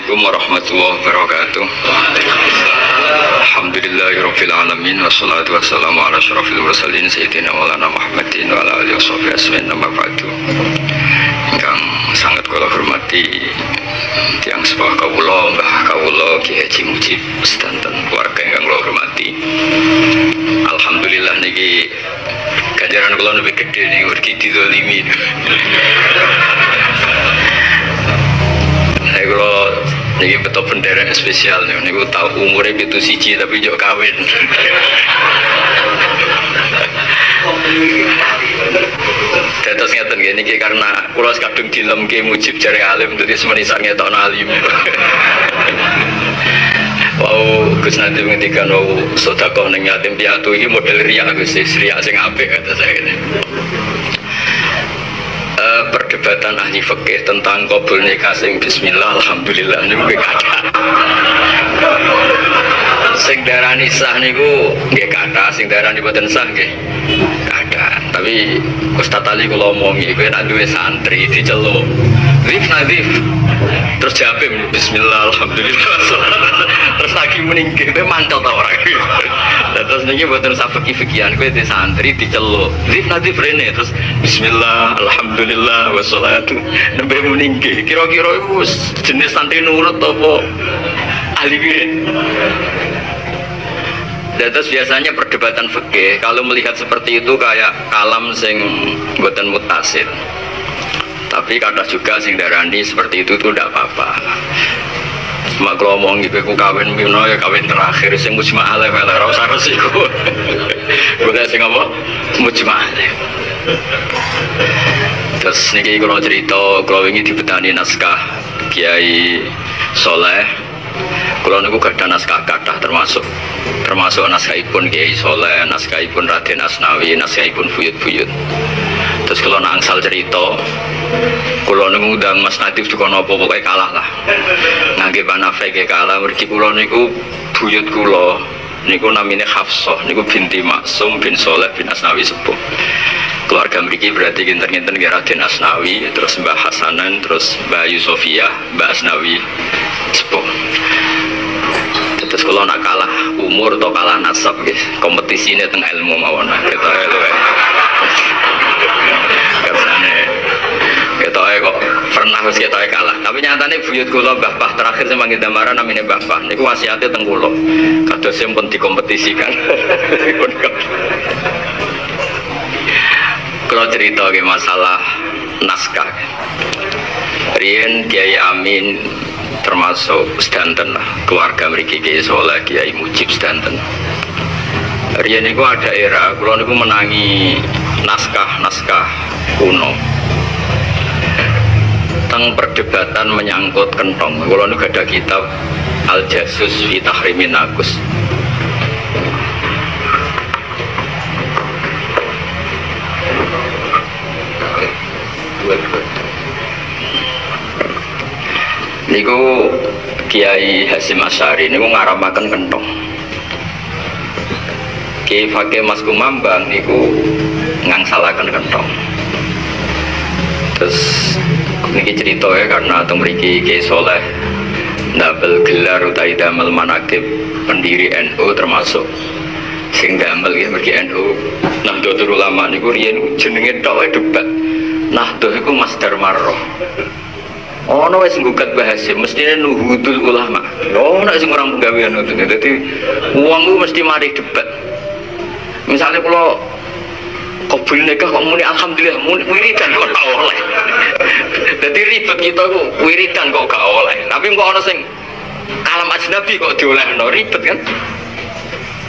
Assalamualaikum warahmatullahi wabarakatuh. Alhamdulillahirabbil alamin wassalatu wassalamu ala asyrofil mursalin sayyidina maulana Muhammadin wa ala alihi washabihi ajmain amma ba'du. Ingkang sangat kula hormati tiyang sepuh kawula Mbah kawula Ki Haji Mujib sedanten keluarga ingkang kula hormati. Alhamdulillah niki ganjaran kula lebih gede niki mergi dizalimi. Kalau ini betul bendera spesial nih, ini tahu umurnya gitu siji tapi jauh kawin. Terus ngeten gini karena kulo kadung dilem Ki Mujib jare alim, jadi semenisangnya tahun alim. Wow, Gus nanti menghentikan wow sedekah ning yatim piatu ini model riak Gus, riak sing apik kata saya ini. Perdebatan ahli fikih tentang qabul nikah sing bismillah alhamdulillah niku kathah. Sing darani sah niku nggih kathah, sing darani boten sah nggih kathah. Tapi Ustaz Ali kula omongi kowe nek duwe santri diceluk Nadif terus jawab bismillah alhamdulillah terus lagi meninggi kowe mantap ta ora. Terus niki boten usah fikih-fikihan kowe di santri diceluk Nadif rene terus bismillah alhamdulillah wassalatu nembe meninggi kira-kira iku jenis santri nurut apa ahli wirid. Dan terus biasanya perdebatan fikih kalau melihat seperti itu kayak kalam sing boten mutasil. Tapi kadang juga sing darani seperti itu tuh tidak apa-apa. Mak ngomong gitu, aku kawin mino ya kawin terakhir sing mujma' alaih ora usah resiko. Gue sing apa? Mujma' alaih. Terus niki kalau cerita kalau ingin dibetani naskah Kiai Soleh. Kalau niku gadah naskah kathah termasuk naskahipun Kiai Soleh, naskahipun Raden Asnawi, naskahipun Buyut-Buyut. Terus kalau nangsal cerita, kalau niku ngundang Mas Nadif juga nopo pokoknya kalah lah. Ngangge panafeke kalah, mergi kula niku buyut kula niku namine Hafsah, niku binti Maksum bin Soleh bin Asnawi sepuh. Keluarga mriki berarti kinten-kinten nggih Raden Asnawi, terus Mbah Hasanan, terus Mbah Yusofiyah, Mbah Asnawi sepuh. Terus kalau nak kalah umur atau kalah nasab guys, kompetisinya tentang ilmu mawon kita itu kita kok pernah harus kita kalah. Tapi nyatanya buyut kula Mbah Pah terakhir saya manggil damaran namanya Mbah Pah niku wasiatnya teng kula kados sing pun dikompetisikan. Kalau cerita ke masalah naskah riyen Kiai Amin termasuk sedanten lah keluarga mriki Kiai Soleh Kiai Mujib sedanten. Riyen niku ada era kula niku menangi naskah kuno tentang perdebatan menyangkut kentong. Kula niku ada kitab Al-Jasus fi Tahrimin Nakus. Niku Kiai Hasyim Asy'ari niku ngaramaken kentong. Kiai Fakih Mas Kumambang niku ngangsalaken kentong. Terus niki cerita ya karena teng mriki Kiai Soleh ndamel gelar utawi damel manaqib pendiri NU termasuk sing damel ya mriki NU Nahdlatul Ulama niku riyen jenenge tok debat. Nahdlatul iku Masdar Marrah. Ono wis nggugat bahasa mestine nuhudul ulama. Ono sing orang penggawean ngoten. Dadi wong ku mesti mari debat. Misalnya kalau qabul nikah kok muni alhamdulillah muni wiridan kok gak oleh. Dadi ribet kita ku wiridan kok gak oleh. Tapi kok ono sing kalam ajnabi kok diolehno ribet kan.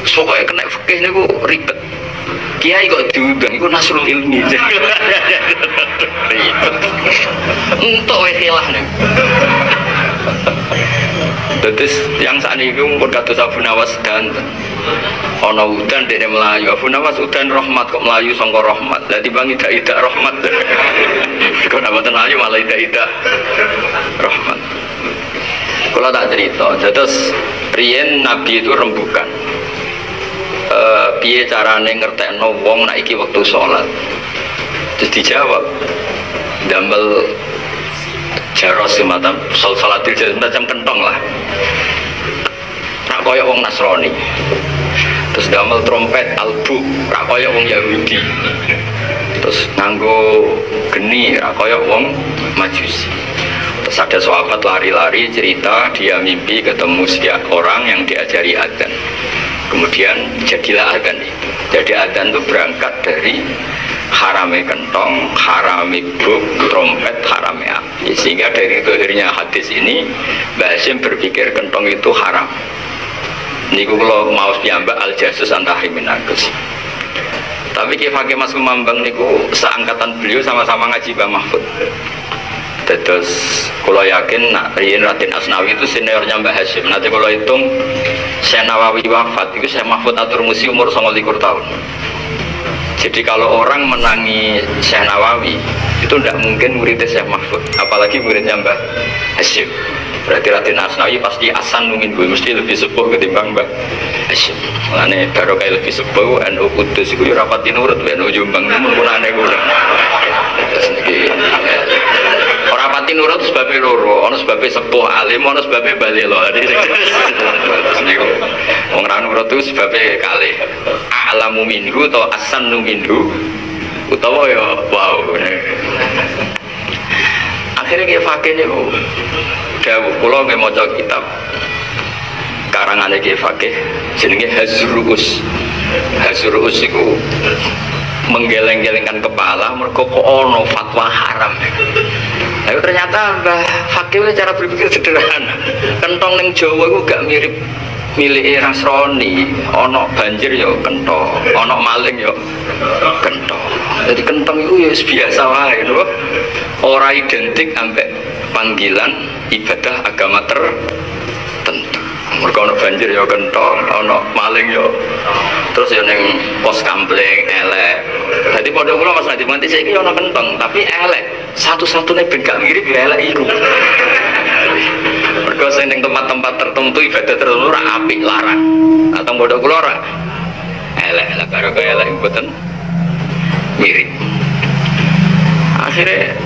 Pokoke kena fikih niku ribet. Kiai kok diundang iku Nasrul Ilmi. Untuk khilah nih. Terus yang saat ini pun kados Abu Nawas dan ono udan dene Melayu. Abu Nawas udan rahmat kok Melayu sangka rahmat. Lah timbang ida rahmat. Kok nabatan Melayu malah ida rahmat. Kalau tak cerita, terus riyen Nabi itu rembukan. Piye carane ngertekno wong nek iki wektu salat. Terus dijawab damel jaros semacam salatil semacam kentong lah. Rak kaya wong Nasrani. Terus damel trompet albu rak kaya wong Yahudi. Terus nganggo geni rak kaya wong Majusi. Terus ada sahabat lari-lari cerita dia mimpi ketemu orang yang diajari adzan. Kemudian jadilah adzan itu. Jadi adzan itu berangkat dari harame kentong, harame buk, trompet, harame api. Sehingga dari akhirnya hadis ini Mbah Hasyim berpikir kentong itu haram. Niku kalau mau piyambak al-jasus antahimin agus. Tapi Ki Fakih Mas Kumambang niku seangkatan beliau sama-sama ngaji Mbah Mahfud. Terus kalau yakin Rian Raden Asnawi itu seniornya Mbah Hasyim. Nanti kalau hitung Syekh Nawawi wafat itu Syekh Mahfud atur musi umur 29 tahun. Jadi kalau orang menangi Syekh Nawawi itu tidak mungkin muridnya Syekh Mahfud, apalagi muridnya Mbah Hasyim. Berarti Raden Asnawi pasti asan mungkin gue mesti lebih sepuh ketimbang Mbah Hasyim. Makanya baru kayak lebih sepuh NU Kudus itu rapati nurut NU Jombang menggunakan gue. Orang pati nurut sebabnya loro, ono sebabnya sepuh alim, ono sebabnya balelo. Wong ra nurut itu sebabnya kalih. A'lamu minhu atau asannu minhu utawa ya wow. Akhirnya Ki Fakih niku dawuh kula nggih maca kitab karangane Ki Fakih jenenge Hazruus. Hazruus iku menggeleng-gelengkan kepala mergo kok ono fatwa haram. Tapi ternyata Mbah Fakih cara berpikir sederhana. Kentong ning Jawa iku gak mirip milik Nasrani, ono banjir ya kentong, ono maling ya kentong. Jadi kentong itu ya biasa wae lho. Ora identik ambek panggilan ibadah agama tertentu. Mergo ono banjir ya kentong, ono maling ya. Terus ya ning pos kampling elek. Dadi padha kula Mas Nadiem nganti saiki ono kentong, tapi elek. Satu-satunya ben gak mirip ya elek iku. Mergo sing ning tempat-tempat tertentu ibadah tertentu ora apik larang. Atau padha kula ora elek lah karo kaya elek mboten mirip. Akhirnya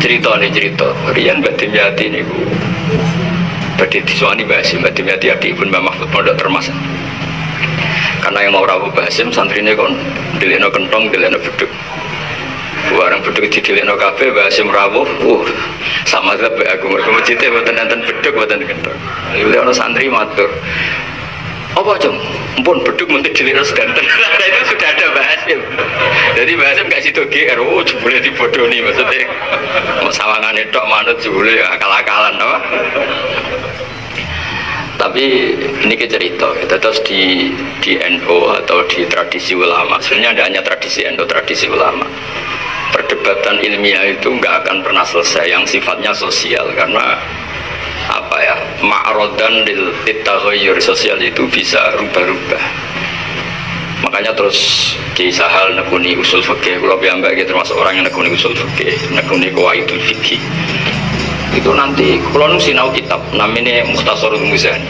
cerita Rian Mbak Dimyati niku badhe disuwani Mbak Hasyim. Mbak Dimyati adikipun Mbah Mahfud Pondok Termas. Karena yang mau rawuh Mbah Hasyim santrine kon ndelekno kentong, ndelekno beduk. Barang beduk didelekno kabeh Mbah Hasyim rawuh. Sama zabek aku mergo masjide mboten enten beduk mboten kentong. Lha ono santri matur. Apa Cung? Ampun beduk mesti dilekno sedanten. Itu sudah ada Mbah Hasyim. Jadi Mbah Hasyim gak sido GR, jebule dibodoni maksudnya. Sawangane tok manut jebule akal-akalan apa? Tapi ini cerita, terus di NU atau di tradisi ulama. Sebenarnya tidak hanya tradisi NU, tradisi ulama. Perdebatan ilmiah itu nggak akan pernah selesai yang sifatnya sosial karena apa ya, ma'rodan lil taghayyur sosial itu bisa rubah-rubah. Makanya terus Kiai Sahal nekuni usul fikih, kula piyambak termasuk orang yang nekuni usul fikih, nekuni qawaidul fikih. Itu nanti kula nu sinau kitab namanya Mukhtasarul Muzani.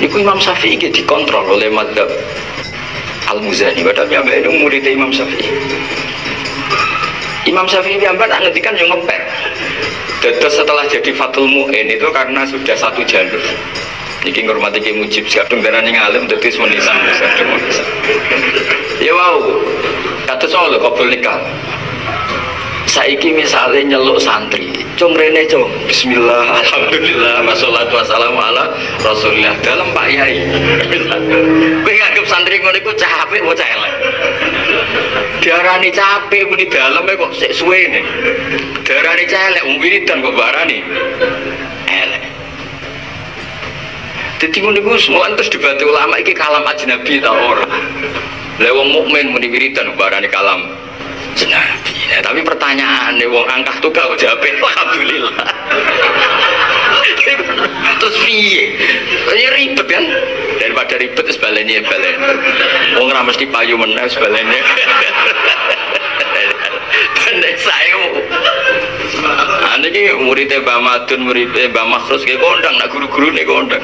Iku Imam Syafi'i dikontrol oleh madzhab Al-Muzani. Padahal piyambak itu murid Imam Syafi'i. Imam Syafi'i piyambak ngendikan yo ngepek. Terus setelah jadi Fathul Mu'in itu karena sudah satu jalur. Niki ngurmati Ki Mujib kadung darani ngalim dadi menisan. Ya wow. Kados lho kabul nikah. Saiki misalnya nyeluk santri, cung rene cung, bismillah, alhamdulillah, wassalatu wassalamu ala rasulillah dalam Pak Yai. Kowe nganggep santri ngono iku capek apa elek? Diarani capek muni daleme kok sik suwene. Diarani elek wong wiridan kok barani elek. Dadi ngono iku semua terus debat ulama iki kalam ajnabi ta ora. Lah wong mukmin muni wiridan barani kalam Nabi. Nah, tapi pertanyaannya wong angkah tukang jawab alhamdulillah. Terus piye? Ya ribet kan? Daripada ribet terus balenya. Wong ra mesti payu meneh balenya. Pendek saya. Niki muridnya Mbah Madun, muridnya Mbah Makhrus kayak kondang, nak guru-guru nih kondang.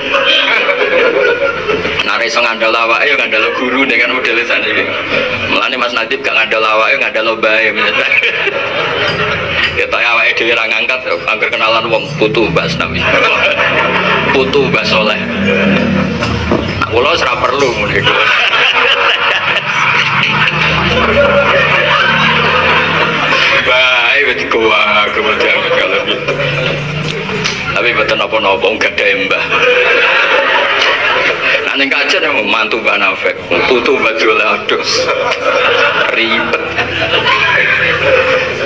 Nare so ngandel awak, ya ngandel guru nih kan modelnya sana ini. Mulane Mas Nadib gak ngandel awak, ya ngandel bae. Ya tak awake dhewe ra ngangkat angger kenalan wong putu Mbak Asnawi. Putu Mbak Soleh. Nah, kula ora perlu ngene iku. Bae wis kuwa kemudian kalau gitu. Tapi betul apa-apa enggak ada mbah. Nah ning kajen mantu Mbak Nafek, putu Mbak Jola aduh. Ribet.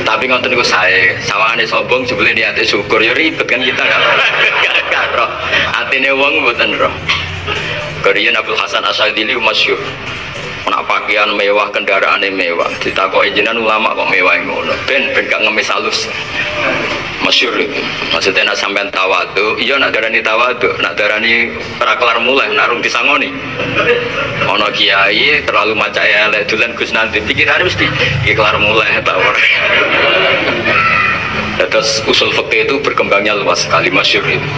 Tapi ngoten niku sae, sawangane sombong jebule niate syukur ya ribet kan kita gak roh. Atine wong mboten roh. Kariyen Abdul Hasan Asyadili masyhur. Nak pakaian mewah, kendaraan mewah. Ditakoki jenengan ulama kok mewah ngono. Ben gak ngemis halus. Masyhur itu. Maksudnya nak sampean tawadhu, iya nak darani tawadhu, nak darani ora kelar mulai, nak rung disangoni. Ana kiai terlalu maca elek dolan Gus nanti pikirane mesti iki kelar mulai ta ora. Terus usul fikih itu berkembangnya luas sekali, masyhur itu.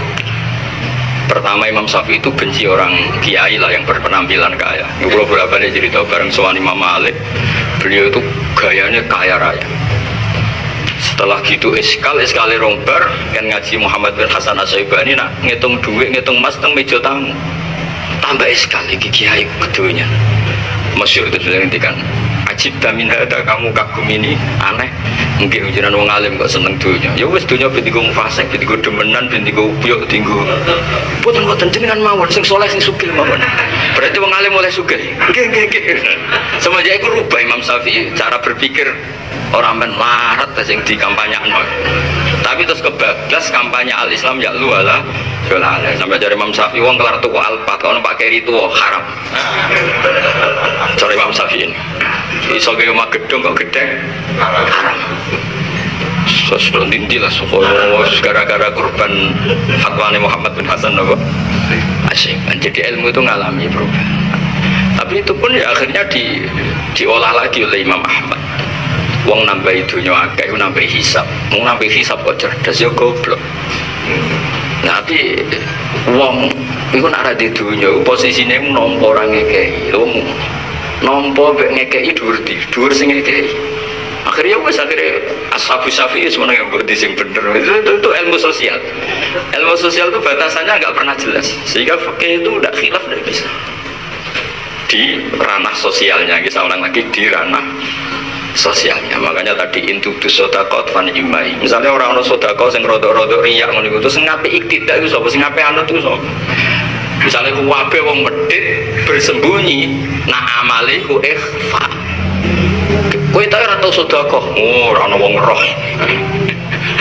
Pertama Imam Syafi'i itu benci orang kiai lah yang berpenampilan kaya. Kalau berapa dia cerita bareng soal Imam Malik, beliau itu gayanya kaya raya. Setelah gitu iskali rombar kan ngaji Muhammad bin Hasan Asy-Syaibani nak ngitung duit, ngitung emas teng meja tamu. Tambah iskali kiai keduanya. Masyhur itu sudah ngendikan, ajib damin hada kamu kagum ini aneh. Mungkin jenengan wong alim kok seneng dunya. Ya wis dunya ben digo fasik, ben digo demenan, ben digo uyuk, digo. Boten jenengan mawon sing saleh sing sugih mawon. Berarti wong alim oleh sugih. Nggih. Semenjak iku rubah Imam Syafi'i cara berpikir orang men larat sing dikampanyakno. Tapi terus kebablas kampanye al-Islam ya lu ala jolale. Sampai dari Imam Syafi'i wong kelar tuku alpat ono Pak Keri tuwa haram. Cara Imam Syafi'i. Iso ge omah gedung kok gedeng haram. Sosok dindilah gara-gara kurban fatwane Muhammad bin Hasan apa asyik. Jadi ilmu itu ngalami perubahan. Tapi itu pun ya akhirnya diolah lagi oleh Imam Ahmad. Wong nambah dunya akeh nambah hisab. Wong nambah hisab kok cerdas ya goblok. Tapi wong iku nek ora di dunya posisine nampa ora ngekeki. Wong nampa mek ngekeki dhuwur sing ngekeki. Akhirnya Ashabu Syafi'i semuanya yang berarti sing bener itu ilmu sosial. Ilmu sosial itu batasannya nggak pernah jelas, sehingga fikih itu udah khilaf tidak bisa di ranah sosialnya. Kita ulang lagi di ranah sosialnya. Makanya tadi intubu sodakot fan imai. Misalnya orang sodakot yang rodok-rodok riak ngono itu sing ngape iktidak itu sapa, sing ngape anut itu sapa. Misalnya ku wabe wong medhit bersembunyi, nak amale ku ikhfa. Kowe tak ora tau sedekah, ora ana wong roh.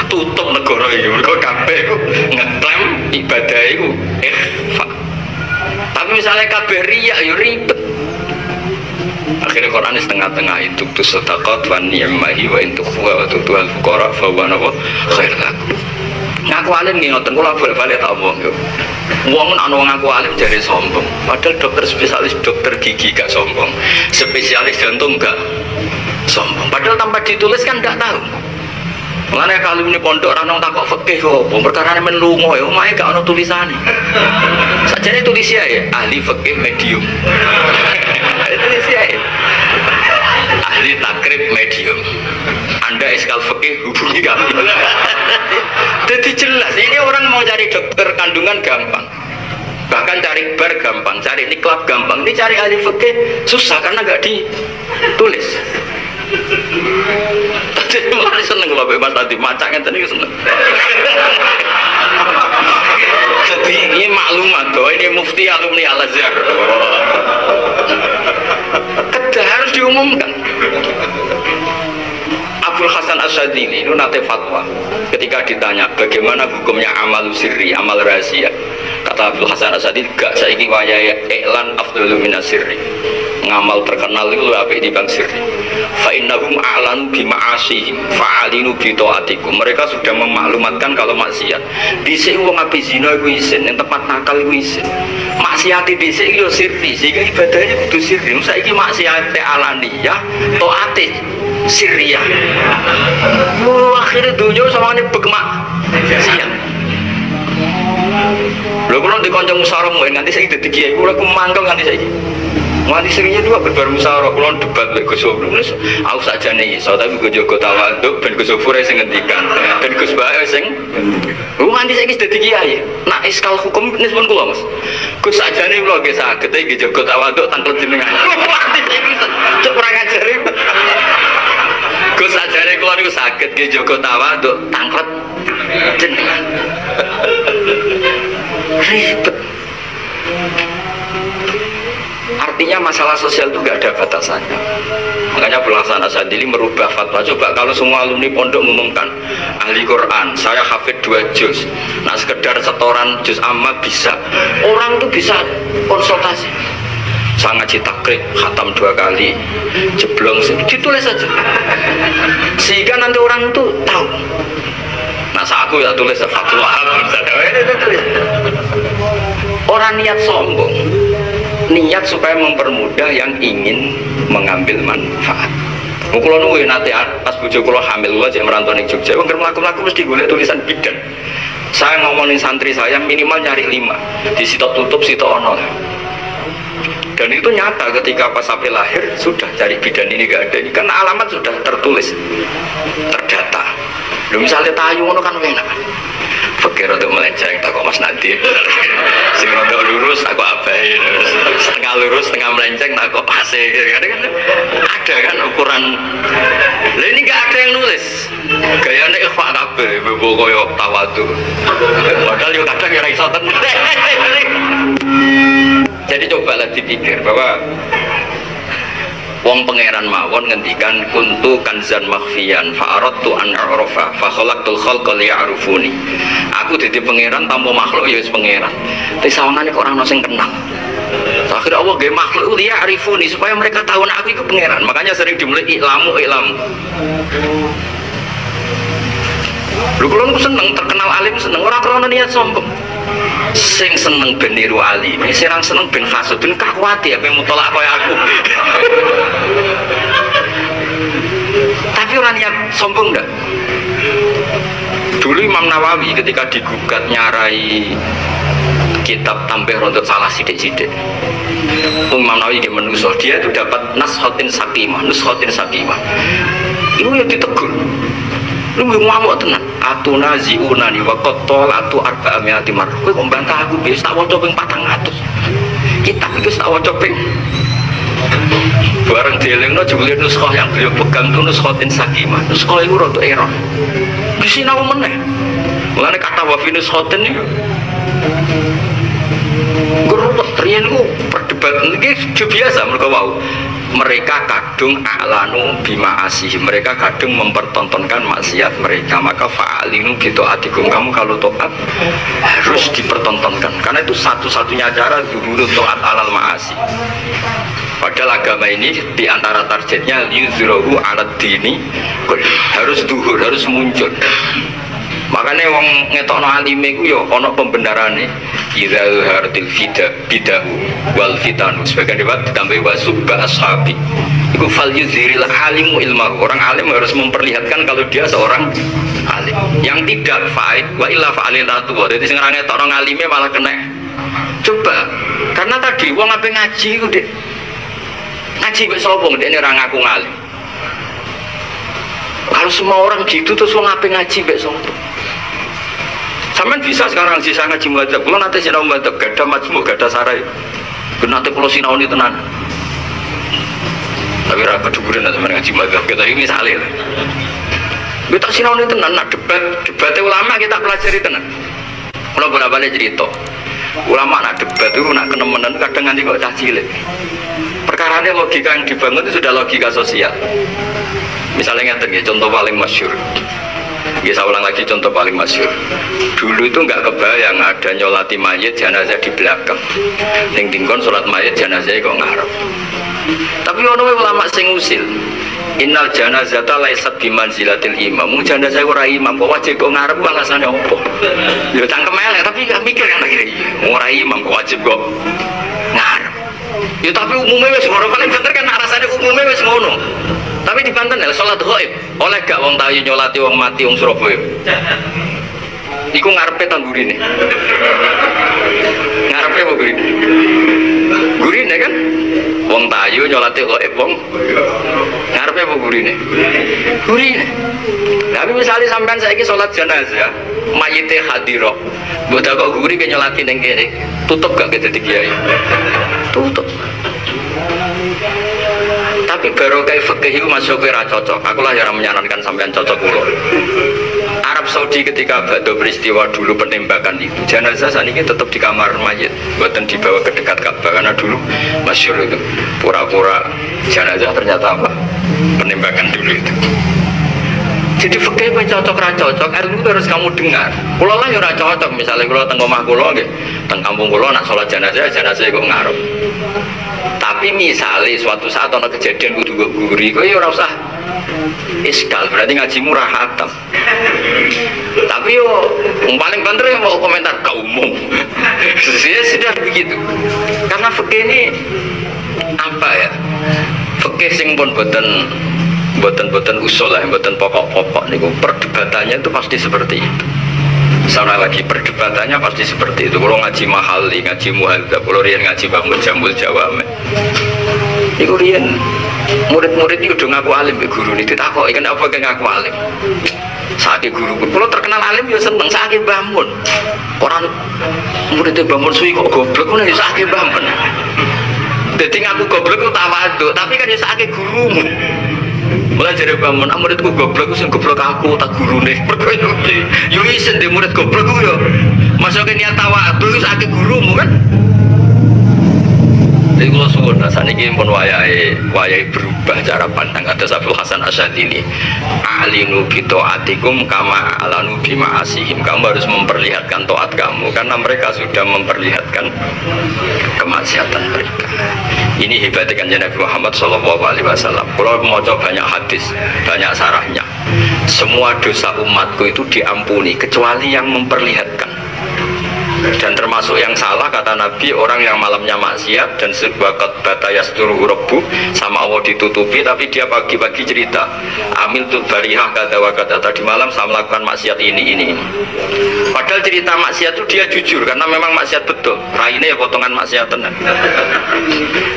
Tutup negara iki, mergo kabeh iku ngeklaim ibadah iku ikhfa. Tapi misalnya kabeh riya ya ribet. Akhirnya Quran di tengah-tengah itu sedekah wa ni'mahi wa in tukhwa wa tu'al fuqara fa huwa khair lakum. Ngaku alim nggih ngoten kula bolak-balik tak omong yo. Wong ana wong ngaku alim jare sombong. Padahal dokter spesialis dokter gigi gak sombong. Spesialis jantung gak sombong. Padahal tanpa ditulis kan ndak tahu. Mulane kalau ini pondok ora nang takok fikih kok, perkara men lunga ya omahe gak ono tulisane. Sajane tulis ya ahli fikih medium. Tulis ya. Ahli takrib medium. Anda iskal fikih hubungi kami. Jadi jelas ini orang mau cari dokter kandungan gampang. Bahkan cari bar gampang, cari niklab gampang. Ini cari ahli fikih susah karena nggak ditulis. Tadi malah seneng kalau bebas tadi macaknya tadi seneng. Jadi ini maklumat bahwa ini mufti alumni Al-Azhar. Kedah harus diumumkan. Abdul Hasan Asyadili itu nate fatwa ketika ditanya bagaimana hukumnya amal sirri, amal rahasia. Kata Abdul Hasan Asyadili, gak saiki wayahe iklan afdalu minas sirri. Ngamal terkenal itu apa di bang sirri. Fa innahum a'lanu bi ma'asihim fa'alinu bi ta'atikum. Mereka sudah memaklumatkan kalau maksiat. Dhisik wong ape zina iku isin, yang tempat nakal iku isin. Maksiat dhisik yo sirri, sehingga ibadahnya kudu sirri. Saiki maksiat alaniyah, taate sirriyah. Akhirnya dunia sama ini bergemak siang. Lho kalau di kancang musyawarah nganti saya jadi kiai, kalau aku mangkel nganti saya. Nganti seringnya dua berbar musyawarah kulon debat lek Gus Sobur. Aku sakjane iso tapi gue jaga tawaduk ben Gus Sobur sing ngendikan. Ben Gus Bae sing nganti saiki wis dadi kiai. Nak iskal hukum nisbun kula Mas. Gus sakjane kula nggih saged iki jaga tawaduk tanglet jenengan. Nganti saiki cek kurang ajar. Gus sakjane kula niku saged nggih jaga tawaduk tanglet jenengan. Ribet. Artinya masalah sosial itu gak ada batasannya. Makanya Pelaksana Sadili merubah fatwa. Coba kalau semua alumni pondok mengumumkan ahli Quran, saya hafid 2 juz, nah sekedar setoran juz amma bisa, orang itu bisa konsultasi. Saya ngaji takrib, khatam 2 kali, jeblong, ditulis saja sehingga nanti orang itu tahu. Nah aku ya tulis fatwa. Orang niat sombong, niat supaya mempermudah yang ingin mengambil manfaat. Kulo nuwe nate pas bojo kula hamil kula jek merantau ning Jogja, wong mlaku-mlaku mesti golek tulisan bidan. Saya ngomongin santri saya minimal nyari 5, di sitok tutup sitok ono. Dan itu nyata ketika pas sampai lahir sudah cari bidan ini gak ada ini karena alamat sudah tertulis, terdata. Lu misalnya tayu ngono kan enak. Pikir untuk melenceng tak kok Mas Nadir. Sing rodok lurus aku abahin. Setengah lurus, setengah melenceng tak kok pasir. Kadang ada kan ukuran. Lah ini enggak ada yang nulis. Gayane ikhfa kabeh, bebo koyo tawadu. Padahal yo kadang ora iso tenan. Jadi cobalah dipikir bahwa wong pangeran mawon ngendikan kuntu kanzan makhfiyan fa aradtu an a'rafa fa khalaqtul khalqa liya'rifuni. Aku dadi pangeran tanpa makhluk ya wis pangeran. Tapi sawangane kok ora ono sing kenal. Akhirnya Allah gawe makhluk liya'rifuni supaya mereka tahu nek aku iku pangeran. Makanya sering dimulai ilamu. Lho kula niku seneng terkenal alim seneng ora krana niat sombong. Sing seneng ben niru alim, sing seneng ben hasud ben kakuati ape mutolak kaya aku. Tapi orang niat sombong enggak. Dulu Imam Nawawi ketika digugat nyarai kitab Tambih Rontok Salah sidik-sidik, Imam Nawawi dia menuso, dia itu dapat nuskhotin sakimah. Itu ya ditegur. Lu ngamuk tenan. Atuna ziunani wa qatol atu arba'amiati mar. Kowe kok mbantah aku wis tak waca ping 400. Kitab itu tak waca ping bareng dielingno jebule nuskhoh yang beliau pegang itu nuskhotin sakimah. Nuskhoh itu rada error. Disinau meneh. Mulane kata wa fi nuskhotin niku guru riyen ku perdebatan iki biasa mereka wau. Mereka kadung a'lanu bima asih, mereka kadung mempertontonkan maksiat mereka, maka fa'alinu gitu atikum, kamu kalau to'at harus dipertontonkan karena itu satu-satunya cara zuhuru to'at alal ma'asi. Padahal agama ini diantara targetnya yuzrohu alat dini harus duhur, harus muncul. Makanya wong ngetokno alime ku yo ana pembenarane idza hartil bidahu wal fitanu sebagian riwayat ditambah wasubba ashabi iku fal yuzhiril alimu ilmahu. Orang alim harus memperlihatkan kalau dia seorang alim. Yang tidak faid wa illa fa'alilatu. Dadi sing ora ngetokno alime malah kena. Coba karena tadi wong ape ngaji ku Dik. Ngaji kok sapa ndekne ora ngaku ngalim. Kalau semua orang gitu terus wong ape ngaji mbek sapa? Sampeyan bisa sekarang sisa ngaji muadzab. Kula nate sinau muadzab, gak ada majmuk, gak ada sarai. Nate kula sinaoni tenan. Tapi ra keduburan sampeyan ngaji muadzab kita iki misale. Kita sinaoni tenan nak debatnya ulama kita pelajari tenan. Kula bolak-balik cerita. Ulama nak debat itu nak kenemenan kadang nganti kok cah cilik. Perkarane logika yang dibangun itu sudah logika sosial. Misalnya ngeten ya, contoh paling masyhur. Ya saya ulang lagi contoh paling masyhur. Dulu itu nggak kebayang ada nyolati mayit jenazah di belakang. Ning dingkon sholat mayit jenazah kok ngarep. Tapi ono ulama sing usil. Innal janazata laisat bimanzilatil imam. Jenazah ora imam kok wajib kok ngarep alasane opo? Ya cangkem elek tapi gak mikir kan lagi. Ora imam kok wajib kok ngarep. Ya tapi umumnya wis ngono, paling bener kan alasannya umumnya wis ngono. Tapi di Banten ya sholat ghaib oleh gak wong tayu nyolati wong mati wong Surabaya. Iku ngarepe tanggurine. Ngarepe apa gurine? Gurine kan? Wong tayu nyolati kok wong. Ngarepe apa gurine? Gurine. Tapi misalnya sampean saiki salat jenazah, mayite hadira. Mbok kok guri ke nyolati ning kene. Tutup gak ke dadi kiai? Tutup. Tapi baru kayak fikih itu masuk ke cocok. Aku lah yang menyarankan sampean cocok dulu. Arab Saudi ketika ada peristiwa dulu penembakan itu, jenazah saat ini tetap di kamar mayit, buatan dibawa ke dekat Ka'bah karena dulu masyhur itu pura-pura jenazah ternyata apa? Penembakan dulu itu. Jadi fikih apa cocok ilmu itu harus kamu dengar. Kalau lah ya cocok, misalnya kalau teng omah kula nggih, teng kampung kula nak salat jenazah kok ngarep. Tapi misalnya suatu saat ada kejadian kudu guri, kok ya ora usah iskal, berarti ngajimu ra hatam. Tapi yo paling banter yang mau komentar ke umum. Sudah begitu. Karena fikih ini apa ya? Fikih sing pun boten usul lah, boten pokok-pokok niku perdebatannya itu pasti seperti itu. Sana lagi perdebatannya pasti seperti itu. Kalau ngaji mahali, ngaji muhadzab, kalau rian ngaji bangun jamul jawame. Iku rian murid-murid itu udah ngaku alim, guru ini ditakok, ikan apa yang ngaku alim? Sakit guru pun, kalau terkenal alim ya seneng sakit bangun. Orang muridnya bangun suwi kok goblok, mana ya sakit bangun. Jadi ngaku goblok itu tawaduk, tapi kan ya sakit gurumu. Mulai jadi bangun, muridku goblok, aku goblok aku tak guru nih. Yo isen deh murid goblok yo. Masuk ke niat tawaduk itu sakit gurumu kan? Jadi kalau suwun saat ini pun wayai berubah cara pandang. Ada Abdul Hasan Asyadili, alinu bitoatikum kama alanu bima'asihim. Kamu harus memperlihatkan toat kamu karena mereka sudah memperlihatkan kemaksiatan mereka. Ini hebatnya kanjeng Nabi Muhammad SAW. Kalau mau coba banyak hadis, banyak sarahnya. Semua dosa umatku itu diampuni kecuali yang memperlihatkan. Dan termasuk yang salah kata Nabi, orang yang malamnya maksiat dan sebakat batayas turuh rebu sama Allah ditutupi, tapi dia pagi-pagi cerita amil tuh barihah kata wakata tadi malam saya melakukan maksiat ini. Padahal cerita maksiat itu dia jujur karena memang maksiat betul. Raine ya potongan maksiat tenan.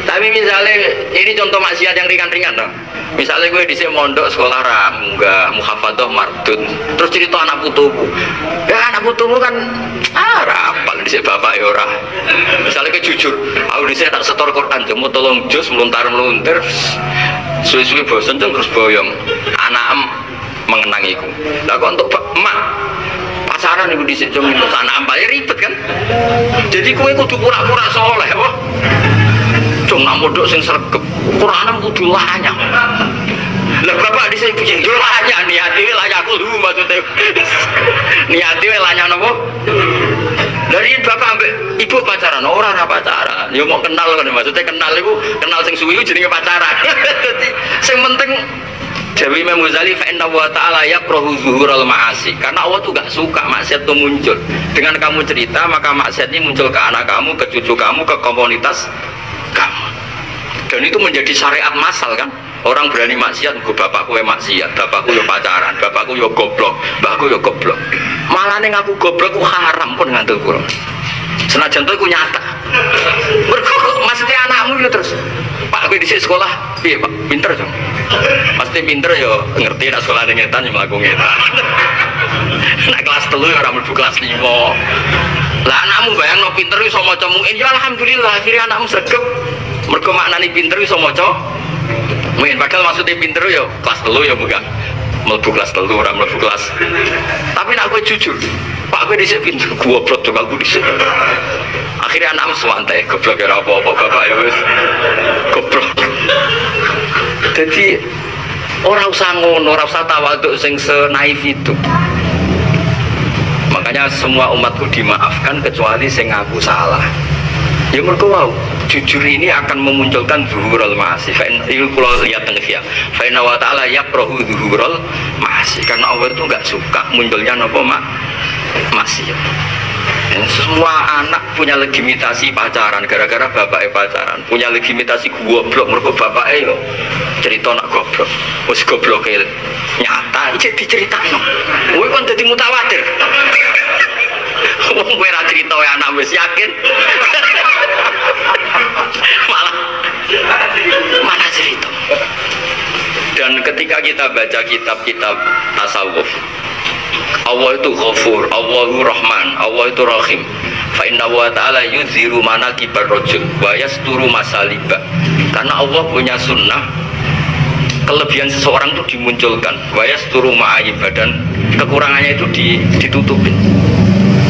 Tapi misalnya ini contoh maksiat yang ringan-ringan dong. Misalnya gue di mondok sekolah enggak muhafadzah mardut, terus cerita anak putumu, ya anak putumu kan rapal di bapak ya ora. Misalnya gue jujur, aku di tak setor Quran, jemu tolong jus meluntar, suwi-suwi bosen terus boyong, anak mengenangiku. Lah kok untuk emak pacaran ibu di sini jom itu anak ya ribet kan? Jadi gue kudu pura-pura soleh, wah. Cung nak modok sing sregep, Quranem kudu lanyah. Lah bapak dhisik piye? Yo lanyah niate layak lu maksudnya. Niate lanyah napa? Dari bapak ambek ibu pacaran, ora pacaran. Yo mau kenal kan maksudnya kenal iku, kenal sing suwi jenenge pacaran. Dadi sing penting Dewi Imam Ghazali fa inna wa ta'ala yakrahu zuhural ma'asi. Karena Allah tuh gak suka maksiat itu muncul. Dengan kamu cerita maka maksiat ini muncul ke anak kamu, ke cucu kamu, ke komunitas kamu. Dan itu menjadi syariat massal kan. Orang berani maksiat, gue bapakku yang maksiat, bapakku yang pacaran, bapakku yang goblok, mbakku yang goblok. Malah nih ngaku goblok ku haram pun ngantuk kurang. Senajan itu nyata. Maksudnya anakmu itu terus. Pak, gue di sekolah, iya pak, pinter dong. Pasti pinter ya, ngerti nak sekolah ada ngetan, yang melakukan ngetan. Nak kelas 3 orang mlebu kelas 5. Lah anakmu bayang no pinter iso maca muin, ya alhamdulillah akhirnya anakmu sregep. Mergo maknane pinter iso maca muin, padahal maksudnya pinter ya kelas 3 ya bukan. Mlebu kelas 3 orang mlebu kelas. Tapi nak kowe jujur, Pak kowe dhisik pinter, goblok to aku dhisik. Akhirnya anakmu santai, goblok ya apa-apa bapak ya wis. Goblok. Jadi orang usah ngono, orang usah tawaduk sing senaif itu. Makanya semua umatku dimaafkan kecuali sing ngaku salah. Ya mereka wow, jujur ini akan memunculkan zuhurul ma'asi. Ini kalau lihat tengah ya, fa inna wa ta'ala yakrahu zuhurul ma'asi. Karena Allah itu nggak suka munculnya apa maksiat. Semua anak punya legitimasi pacaran gara-gara bapaknya pacaran, punya legitimasi goblok mergo bapaknya yo cerita nak goblok, wis goblok nyata iki diceritakno. Kowe kon dadi mutawatir. Wong kowe ra crita wae anak wis yakin. malah cerita. Dan ketika kita baca kitab-kitab tasawuf, Allah itu Ghafur, Allahu Rahman, Allah itu Rahim. Fa inna wa ta'ala yudhiru manaqibar rajul wa yasturu masaliba. Karena Allah punya sunnah, kelebihan seseorang itu dimunculkan, wa yasturu ma'ayiba, dan kekurangannya itu ditutupin.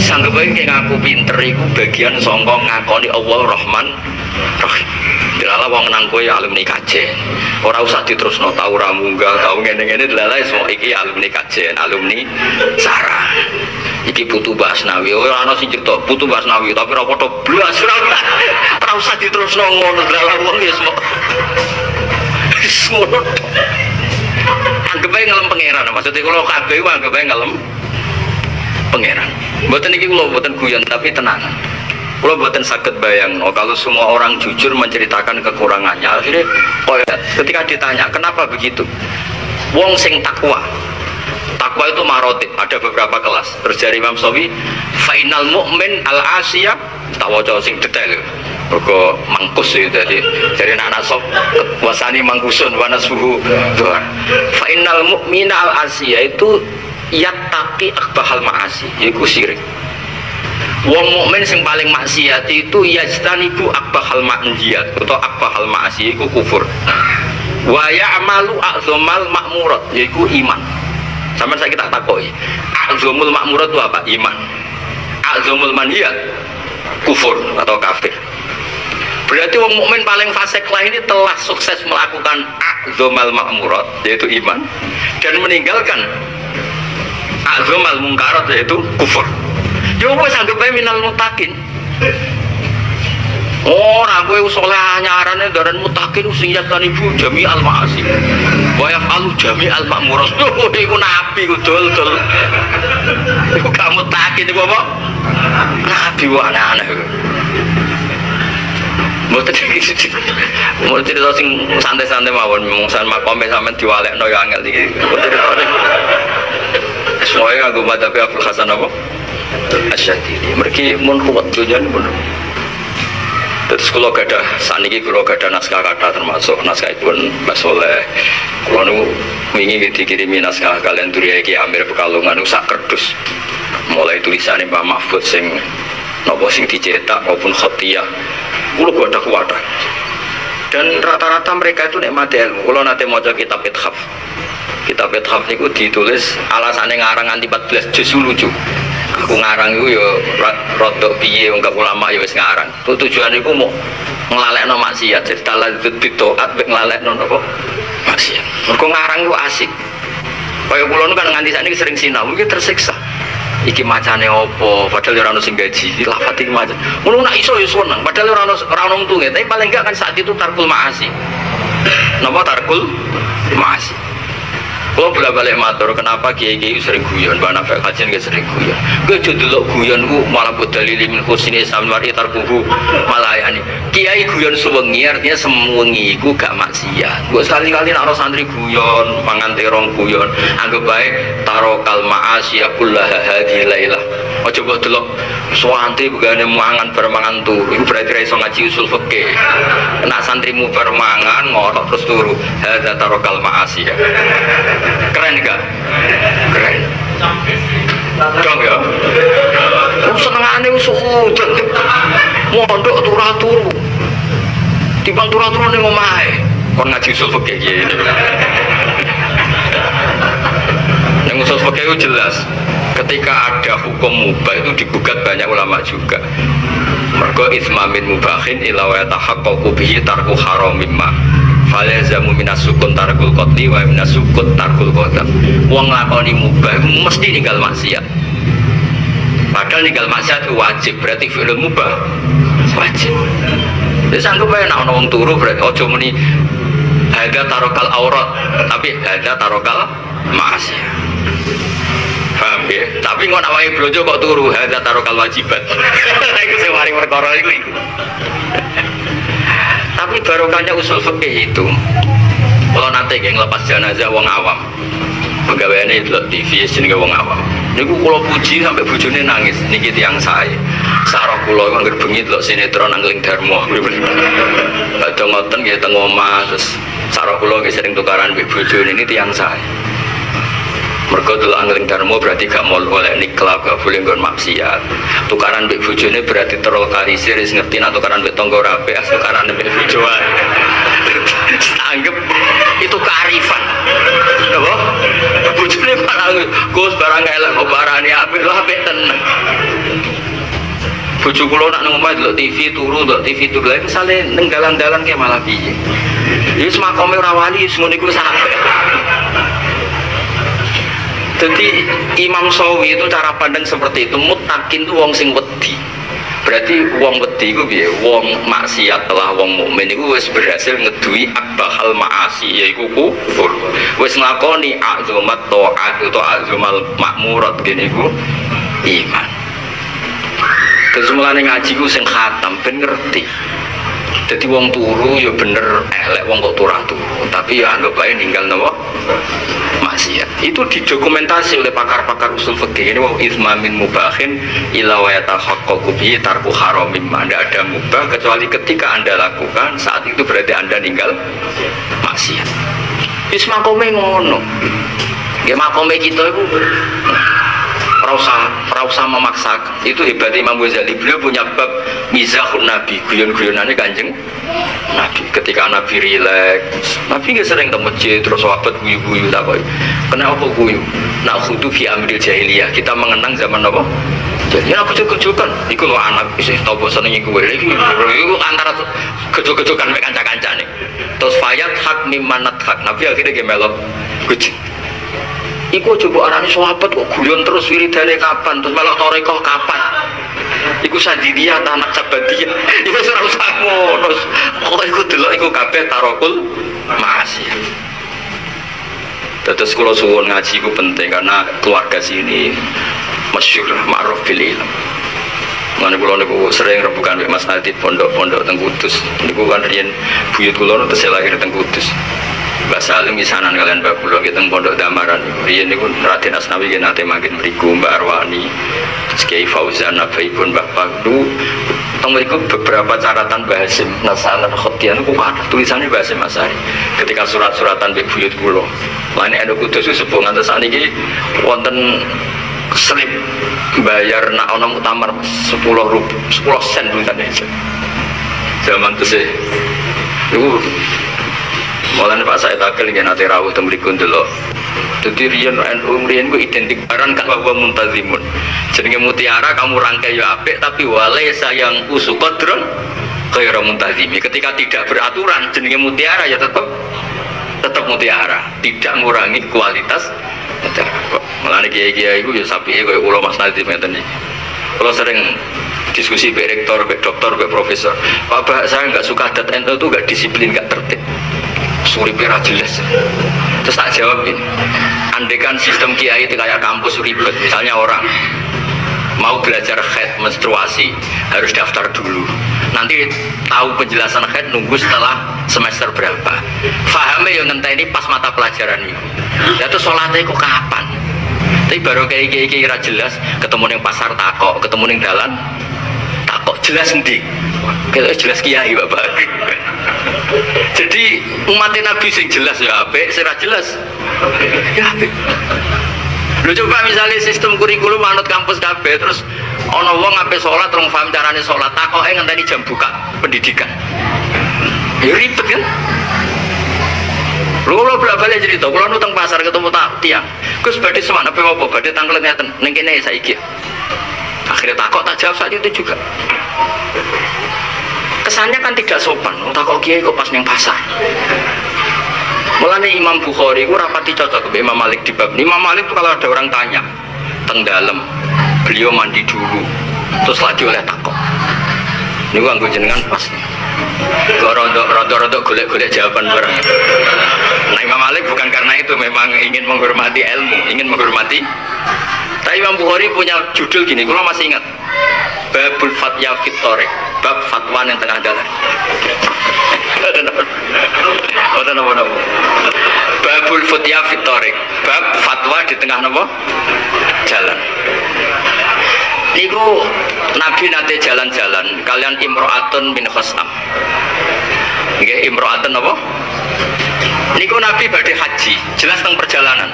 Sanggup aja kayak ngaku pinter itu bagian songkong ngakoni Allah Rahman Rahim. Dilala wong nang kowe alumni kajen. Ora usah diterusno tau ra munggah, tau ngene-ngene dilala semua iki alumni kajen, alumni sarah. Iki Putu Basnawi. Ora ana sing cerita Putu Basnawi, tapi ora padha blas ora usah diterusno ngono dilala wong ya semua. Semua. Anggap ae ngelem pangeran. Maksudnya kalau kabeh anggap ae ngelem pangeran. Mboten iki kula mboten guyon tapi tenang. Kalau buatan sakit bayang, kalau semua orang jujur menceritakan kekurangannya, akhirnya ketika ditanya kenapa begitu, wong sing takwa itu marotib, ada beberapa kelas. Terus dari Imam Syafi'i, final mu'min al asiyah, tak wajah sing detail, kok mangkus itu dari anak sok wasani mangkusun wana suhu doar. Final mu'min al asiyah itu yattaqi akbahal ma'asi, yaitu syirik. Wong mukmin sing paling maksiat itu yajtanibu akbahal ma'njiyat atau akbahal ma'asi iku kufur. Wa ya'malu a'zamal ma'murat yaiku iman. Sampeyan saiki tak takoki. A'zamul ma'murat itu apa? Iman. A'zamul manhiyat kufur atau kafir. Berarti wong mukmin paling fasik lah ini telah sukses melakukan a'zamal ma'murat yaitu iman dan meninggalkan a'zamal mungkarat yaitu kufur. Ya wis anggap ae minal mutakin. Ora kowe saleh anyarane daran mutakin sing yatani bu jami al ma'asi. Wa yafalu jami al ma'murat. Iku nabi ku dol-dol. Iku kamu takin iku apa? Nabi wae aneh. Mboten iki. Mboten cerita sing santai-santai mawon, mungsan makome sampean diwalekno ya angel iki. Semuanya nganggo madzhab Abdul Hasan apa? Asyadili. Mereka mun kuat tujuan pun. Terus kalau gada saat ini kalau gada naskah kata termasuk naskah itu pun Mbak Soleh. Kalau nu ingin dikirimi naskah kalian Duriya Ki Amir Pekalongan usak kerdus. Mulai tulisannya Mbak Mahfud sing nopo sing dicetak maupun khotiyah. Kulo gada kuat. Dan rata-rata mereka itu nikmati ilmu. Kalau nanti mau kitab Ithaf. Kitab Ithaf itu ditulis alasannya ngarang anti 14 juz lucu. Aku ngarang itu ya rodok piye enggak ulama ya wis ngarang. Tujuan iku mau nglalekno maksiat. Jadi taladzud bid'at mek nglalekno napa? Maksiat. Mergo ngarang itu asik. Kaya kula nu kan nganti sakniki sering sinau, iki tersiksa. Iki macane opo? Padahal ora ono sing gaji. Lafat iki macam. Ngono nak iso ya seneng. Padahal ora ono untunge, tapi paling enggak kan saat itu tarkul maasi. Napa tarkul maasi? Kalau bolak-balik matur, kenapa kiai-kiai sering guyon, Mbak Nafek Haji nggak sering guyon. Gue jodoh guyon gue malah bodalili min khusini samwar itar buhu malah ya nih. Kiai guyon sewengi artinya sewengi gue gak maksiat. Gue sekali-kali naruh santri guyon, mangan terong guyon, anggap baik taruh kalma asya kullaha hadhi lailah. Oh coba delok santri begane mangan bermangan turu, itu berarti iso ngaji usul fikih. Kena santrimu bermangan ngorok terus turu, hadza taruh kalma asya. Keren gak? Keren. Dong ya. Senengane udah mondok turu. Timbang turu ning omahe. Kon ngaji usul fikih iki. Ning usul fikih itu jelas. Ketika ada hukum mubah itu digugat banyak ulama juga. Mergo ismamin mubahin ila wa tahaqqaqu bihi tarku haramim ma. Falazamu minas sukun tarkul qatli wa minas sukut tarkul qadam. Wong nglakoni mubah mesti ninggal maksiat. Padahal ninggal maksiat itu wajib, berarti fi'il mubah wajib. Wis anggap ae nek ana wong turu berarti aja muni hadza tarokal aurat, tapi hadza tarokal maksiat. Paham ya? Tapi kok awake blojo kok turu hadza tarokal wajibat. Iku sing mari perkara iku. Tapi barokahnya usul fikih itu kalau nanti yang lepas jenazah wong awam pegawainya delok TV jenenge wong awam. Niku kula puji sampai bojone nangis. Niki tiyang sae. Sarah kula anggere bengi delok sinetron Angling Darma. Badhe ngoten nggih teng omah terus sarah kula nggih sering tukaran mbek bojone ini tiyang sae. Mergo delok Angling Darma berarti gak mau oleh niklab, gak boleh nggon maksiat. Tukaran mbek bojone berarti terlokalisir wis ngerti nek tukaran mbek tangga rapi, tukaran mbek bojoan. Anggap itu kearifan. Napa? Bojone malah Gus barang elek kok barane apik lho apik tenan. Bojo kula nak nang omah delok TV turu, delok TV turu. Lah misale ning dalan-dalan ki malah piye? Ya wis makome ora wali wis ngono iku wis apik. Jadi Imam Sawi itu cara pandang seperti itu. Muttaqin itu wong sing wedi. Berarti wong wedi iku piye? Wong maksiat telah wong mukmin iku wis berhasil ngeduwi akbahal maasi yaiku kufur. Wis nglakoni azumat taat atau azumal makmurat kene iku iman. Terus mulane ngaji ku sing khatam ben ngerti. Jadi wong turu ya bener elek wong kok turu, tapi ya anggap bae ninggal napa? Maksiat. Itu didokumentasi oleh pakar-pakar usul fikih. Ini wa izmamin mubahin ila wa yatahaqqaqu bihi tarku haramin. Anda ada mubah kecuali ketika Anda lakukan, saat itu berarti Anda ninggal maksiat. Wis makome ngono. Nggih makome kita iku ora usah memaksakan. Itu hebat Imam Ghazali. Beliau punya bab mizahun Nabi, guyon-guyonane Kanjeng Nabi. Ketika Nabi rileks, Nabi nggak sering ke masjid terus sahabat guyu-guyu tak kok. Kenapa guyu? Nak khudu fi amril jahiliyah. Kita mengenang zaman apa? Jadi aku kejukan. Iku lo anak isih tau senengi kowe iki. Iku antara kejuk-kejukan mek kanca-kancane. Terus fayat hak mimanat hak. Nabi akhirnya ge melok. Iku coba arane sahabat kok guyon terus wiridane kapan, terus malah torekoh kapan. Iku sadidiyah anak sabadiyah. Iku ora usah ngono. Kok iku delok iku kabeh tarokul maksiat. Terus kula suwun ngaji iku penting karena keluarga sini masyhur ma'ruf bil ilm. Mana kula niku sering rembukan mek Mas Nadib pondok-pondok teng Kudus. Niku kan riyen buyut kula tesih lahir teng Kudus. Mbak Salim misanan kalian Mbak Kulo kita pondok Damaran. Riyen niku Raden Asnawi ki nate mangkin mriku, Mbak Arwani, Kiai Fauzan, Abaipun, Mbak Pandu. Teng mriku beberapa catatan Mbah Hasim Nasalan Khotian ku ada tulisannya Mbah Hasim Asari. Ketika surat-suratan mbek buyut kula. Lane ada Kudus sepuh ngantos sakniki wonten slip bayar nak ana muktamar 10 sen tulisannya. Zaman itu sih. Niku mulane Pak Said Akil nggih nate rawuh teng mriku ndelok. Dadi riyen NU riyen ku identik barang kan bahwa muntazimun. Jenenge mutiara kamu rangkai ya apik tapi walaysa yang usukadron kaya muntazimi. Ketika tidak beraturan jenenge mutiara ya tetap mutiara, tidak mengurangi kualitas mutiara. Mulane kiai-kiai iku ya sapike kaya kula Mas Nadhim ngeten iki. Kula sering diskusi be rektor, be dokter, be profesor. Pak saya nggak suka adat NU itu nggak disiplin, nggak tertib. Suripe ra jelas. Terus tak jawab ini. Andaikan sistem kiai itu kayak kampus ribet, misalnya orang mau belajar haid menstruasi harus daftar dulu. Nanti tahu penjelasan haid nunggu setelah semester berapa. Fahamnya yang ngenteni pas mata pelajaran itu. Ya terus sholatnya kok kapan? Tapi baru kayak kira jelas ketemu yang pasar takok, ketemu yang dalan takok jelas nanti. Kalau jelas kiai bapak. Jadi umat Nabi sing jelas ya apik, sing ra jelas ya apik. Lho coba misalnya sistem kurikulum manut kampus kabeh terus ana wong ape salat rong paham carane salat, takoke ngenteni jam buka pendidikan. Ya ribet kan? Lho kula bolak-balik cerita, kula nutang pasar ketemu tiang. Gus badhe semana ape apa badhe tangkel ngeten ning kene saiki. Akhirnya takok tak jawab saat itu juga. Kesannya kan tidak sopan, takok kiai kok pas neng pasar. Mulane Imam Bukhari itu rapati cocok ke Imam Malik di bab ini. Imam Malik itu kalau ada orang tanya teng dalam, beliau mandi dulu, terus lagi oleh takok. Ini gua anggo jenengan pas. Kok rodok golek-golek jawaban barang. Nah Imam Malik bukan karena itu, memang ingin menghormati ilmu, ingin menghormati. Tapi Imam Bukhari punya judul gini, kalau masih ingat. babul fatya fitorik, bab fatwa yang tengah jalan. Babul fatya fitorik, bab fatwa di tengah nopo jalan. Niku Nabi nate jalan-jalan kalian imro'atun min khosam. Nggih, imro'atun apa? Niku Nabi badhe haji, jelas teng perjalanan.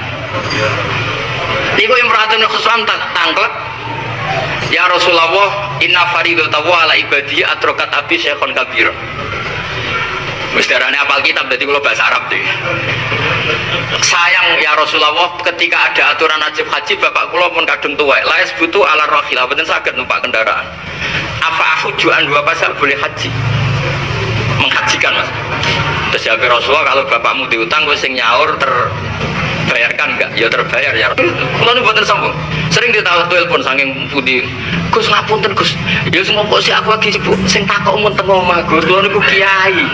Niku imro'atun min khosam tangklep. Ya Rasulullah, inna faridatahu ala ibadi atrokat abi syekhon kabir. Mesti darane apal kitab, jadi kalau bahasa Arab tuh. Sayang ya Rasulullah, ketika ada aturan wajib haji, bapak kula pun kadung tua. Lais butuh ala rohilah, betul saged numpak kendaraan. Apa ahujuan dua pasal boleh haji? Menghajikan mas. Terus jawab Rasulullah, kalau bapakmu diutang, gue sing nyaur terbayarkan enggak? Ya terbayar ya. Kalau nu boten sombong. Sering ditawa telepon saking pundi. Gus ngapunten Gus. Ya semua kok si aku lagi sibuk sing takok mun teng omah Gus. Kula niku kiai.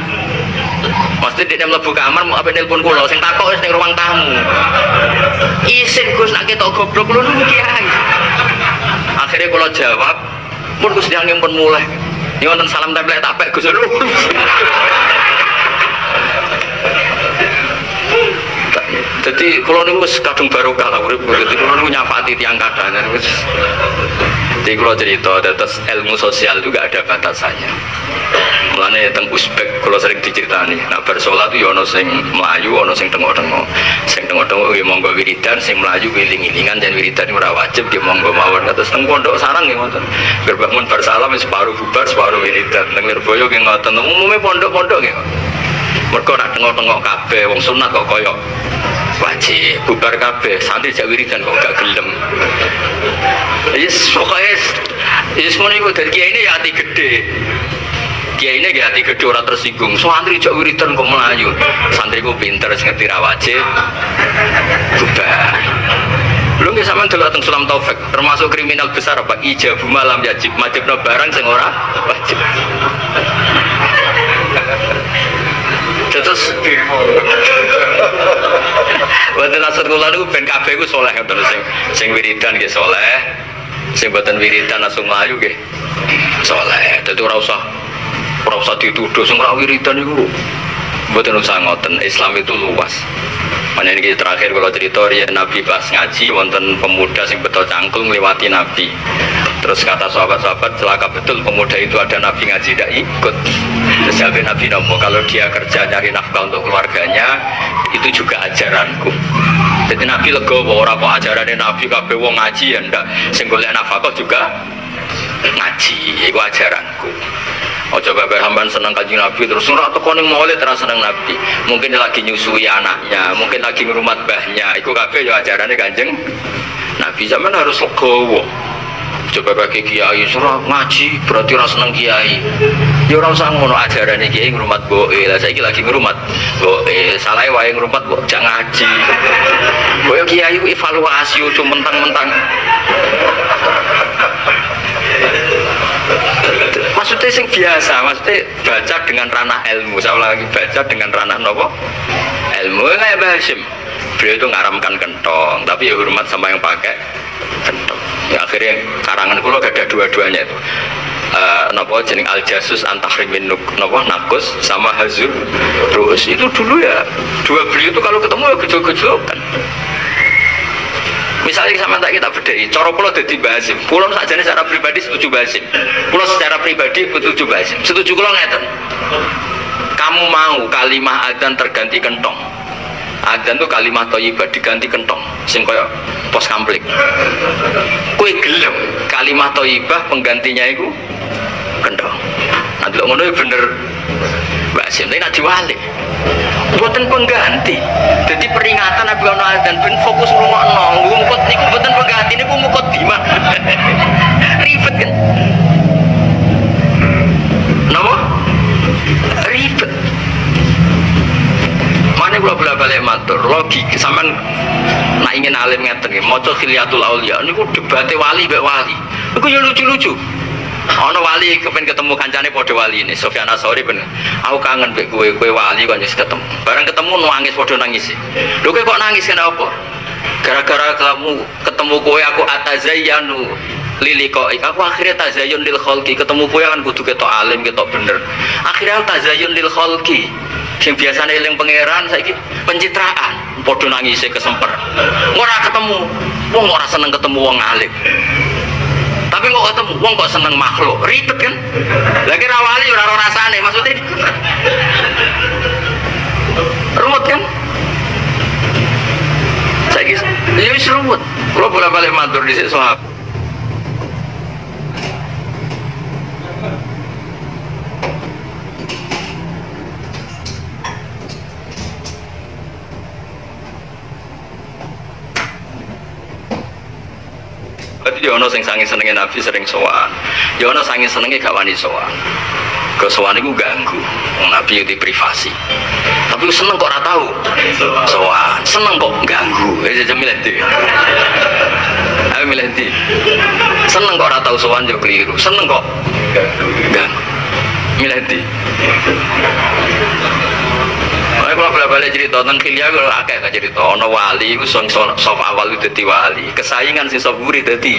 Mesti dia mlebu kamar mau apa nelpon kula sing takok wis ning ruang tamu. Isin Gus nek ketok goblok kula niku kiai. Akhirnya kula jawab, "Pun Gus diangin pun mulai." Ini wonten salam tempel tapek Gus. Jadi kalau niku kadung barokah lah urip. Jadi kalau niku nyafati tiang kadang wis. Jadi kalau cerita atas ilmu sosial juga ada batasannya. Mulane teng Uzbek kalau sering diceritani, nah bar salat yo ana sing mlayu, ana sing tengok-tengok. Sing tengok-tengok nggih monggo wiridan, sing mlayu wiling-wilingan jan wiridan ora wajib dia monggo mawon. Kados teng pondok sarang nggih ngoten. Ger bangun bar salam wis separuh bubar, separuh wiridan. Teng Lirboyo nggih ngoten. Umume pondok-pondok nggih. Mergo nak tengok-tengok kabeh wong sunat kok koyo wajib bubar kabeh, santri jak wiridan kok gak gelem. Yes, pokoknya yes mun iku dadi kiai ini ya hati gede. Kiai ini ya hati gede ora tersinggung. Santri jak wiridan kok melayu. Santriku pinter sing ngerti ra wajib bubar. Lho nggih sampean delok teng Sulam Taufik, termasuk kriminal besar apa ijabu malam wajib, wajibna barang sing ora wajib. Terus wonten asal kula niku ben kabeh ku saleh ngoten sing wiridan nggih saleh, sing boten wiridan langsung mlayu nggih saleh. Dadi ora usah dituduh sing ora wiridan niku mboten usah ngoten. Islam itu luas. Mana ini terakhir kalau cerita ya Nabi pas ngaji wonten pemuda sing betul cangkul melewati Nabi. Terus kata sahabat-sahabat celaka betul pemuda itu ada Nabi ngaji tidak ikut. Terus jawab Nabi nopo kalau dia kerja nyari nafkah untuk keluarganya itu juga ajaranku. Jadi Nabi legowo ora kok ajarane Nabi kabeh wong ngaji ya ndak sing golek nafkah juga ngaji iku ajaranku. Oh coba berhamban senang kaji Nabi terus ora teko ning maulid terus seneng Nabi. Mungkin lagi nyusui anaknya, mungkin lagi ngrumat mbahnya. Iku kabeh ya ajarane Kanjeng Nabi zaman harus legowo. Coba bagi kiai surah ngaji berarti ora seneng kiai. Ya ora usah ngono ajarane kiai ngrumat mboke. Lah saiki lagi ngrumat mboke, salahe wae ngrumat mbok jak ngaji. Koyo kiai ku evaluasi ojo mentang-mentang. Maksudnya sing biasa, maksudnya baca dengan ranah ilmu. Saya ulang lagi baca dengan ranah nopo ilmu. Kayak Mbah Hasyim, beliau itu ngaramkan kentong, tapi ya hormat sama yang pakai kentong. Ya akhirnya karangan kulo ada dua-duanya itu. Nopo jeneng Al Jasus Antahrimin nopo Nakus sama Hazur Ruhus itu dulu ya. Dua beliau itu kalau ketemu ya gejol-gejolokan. Misalnya sama tak kita bedai, cara pulau jadi bahasim, pulau saja secara pribadi setuju bahasim, pulau secara pribadi setuju bahasim, setuju kalau ngeten. Kamu mau kalimah adzan terganti kentong, adzan tuh kalimah thayyibah diganti kentong, sing koyo pos kamplik. Kue gelem kalimah thayyibah penggantinya itu kentong. Nanti lo ngono bener bahasim, tapi nak diwali. Buatan pengganti, jadi peringatan Nabi Muhammad dan ben fokus ngomong ngumukot niku buatan pengganti niku ngumukot di mana? Ribet kan? Napa? Ribet. Mana gula balik matur logik sampean nak ingin alim ngeten nggih, maca Khilyatul Auliya niku debate wali mbek wali. Niku yo lucu-lucu. Ana wali kepen ketemu kancane padha wali ini Sofyan Asori ben aku kangen mbek kowe wali kok nyis ketemu bareng ketemu nangis padha nangis lho kowe kok nangis kenapa gara-gara kamu ketemu kowe aku atazayyanu lili kok aku akhirnya tazayun lil kholki, ketemu kowe kan kudu ketok alim ketok bener, akhirnya tazayun lil kholki yang biasanya eling pangeran saiki pencitraan padha nangise kesemper ora ketemu wong ora seneng ketemu wong alim tapi kok ketemu wong kok seneng makhluk ribet kan lagi rawali ora ora rasane maksudnya rumit kan saiki ya wis rumit kula bolak-balik matur dhisik soal berarti ya ono sing sange senenge Nabi sering sowan. Ya ono sange senenge gak wani sowan. Ke sowan iku ganggu. Wong Nabi itu privasi. Tapi seneng kok ora tau. Sowan, seneng kok ganggu. Wis milih ndi. Ayo milih ndi. Seneng kok ora tau sowan yo keliru. Seneng kok ganggu. Milih ndi. Kalau balik cerita tentang Khilya itu akeh gak cerita ono wali itu sof awal itu dadi wali kesaingan sing sof guri dadi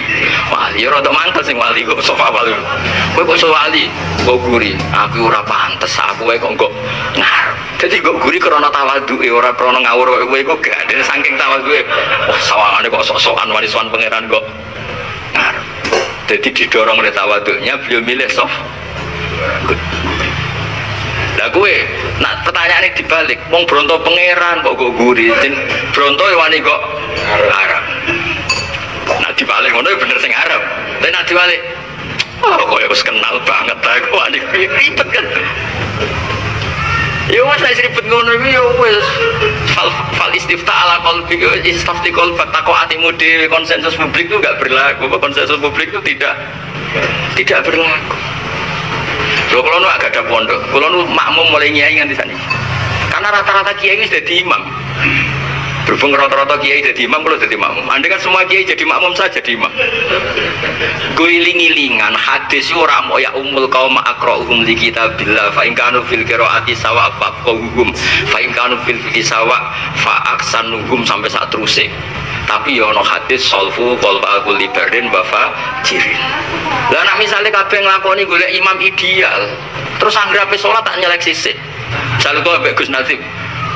wali ya rada mangkel sing wali kok sof awal kowe kok sof wali kok guri aku ora pantes aku kok nggak ngarep dadi kok guri krana tawadhuke ora krana ngawur kowe kok gak ada saking tawadhuke wah sawangane kok sok-sokan wali sowan pangeran kok ngarep dadi didorong oleh tawadhunya beliau milih sof lah kowe nak pertanyaane dibalik wong bronto pangeran kok guri bronto wani kok arep nak dibalik ngono bener sing arep tapi nak dibalik oh kok wis kenal banget aku wani ribet kan ya wis ribet ngono iki ya wis fal istifta ala qalbi istafti qalbi takwa atimu dhewe konsensus publik itu enggak berlaku konsensus publik itu tidak berlaku. Kalau nu agak ada pondok, kalau nu makmum mulai nyai nganti sana. Karena rata-rata kiai ini jadi imam. Berhubung rata-rata kiai jadi imam, kalau jadi makmum. Andai kan semua kiai jadi makmum saja jadi imam. Guiling-gilingan hadis ora mau ya umul kaum akra'uhum li kitabillah fa in kanu fil qiraati sawa faqahuhum fa in kanu fil fiqhi sawa fa aksanuhum sampai saat terusik. Tapi ya ono hadis solfu qalba kulli barin wa fajirin. Lah nek misale kabeh nglakoni golek imam ideal, terus anggere salat tak nyeleksi sik. Misale kok ambek Gus Natib,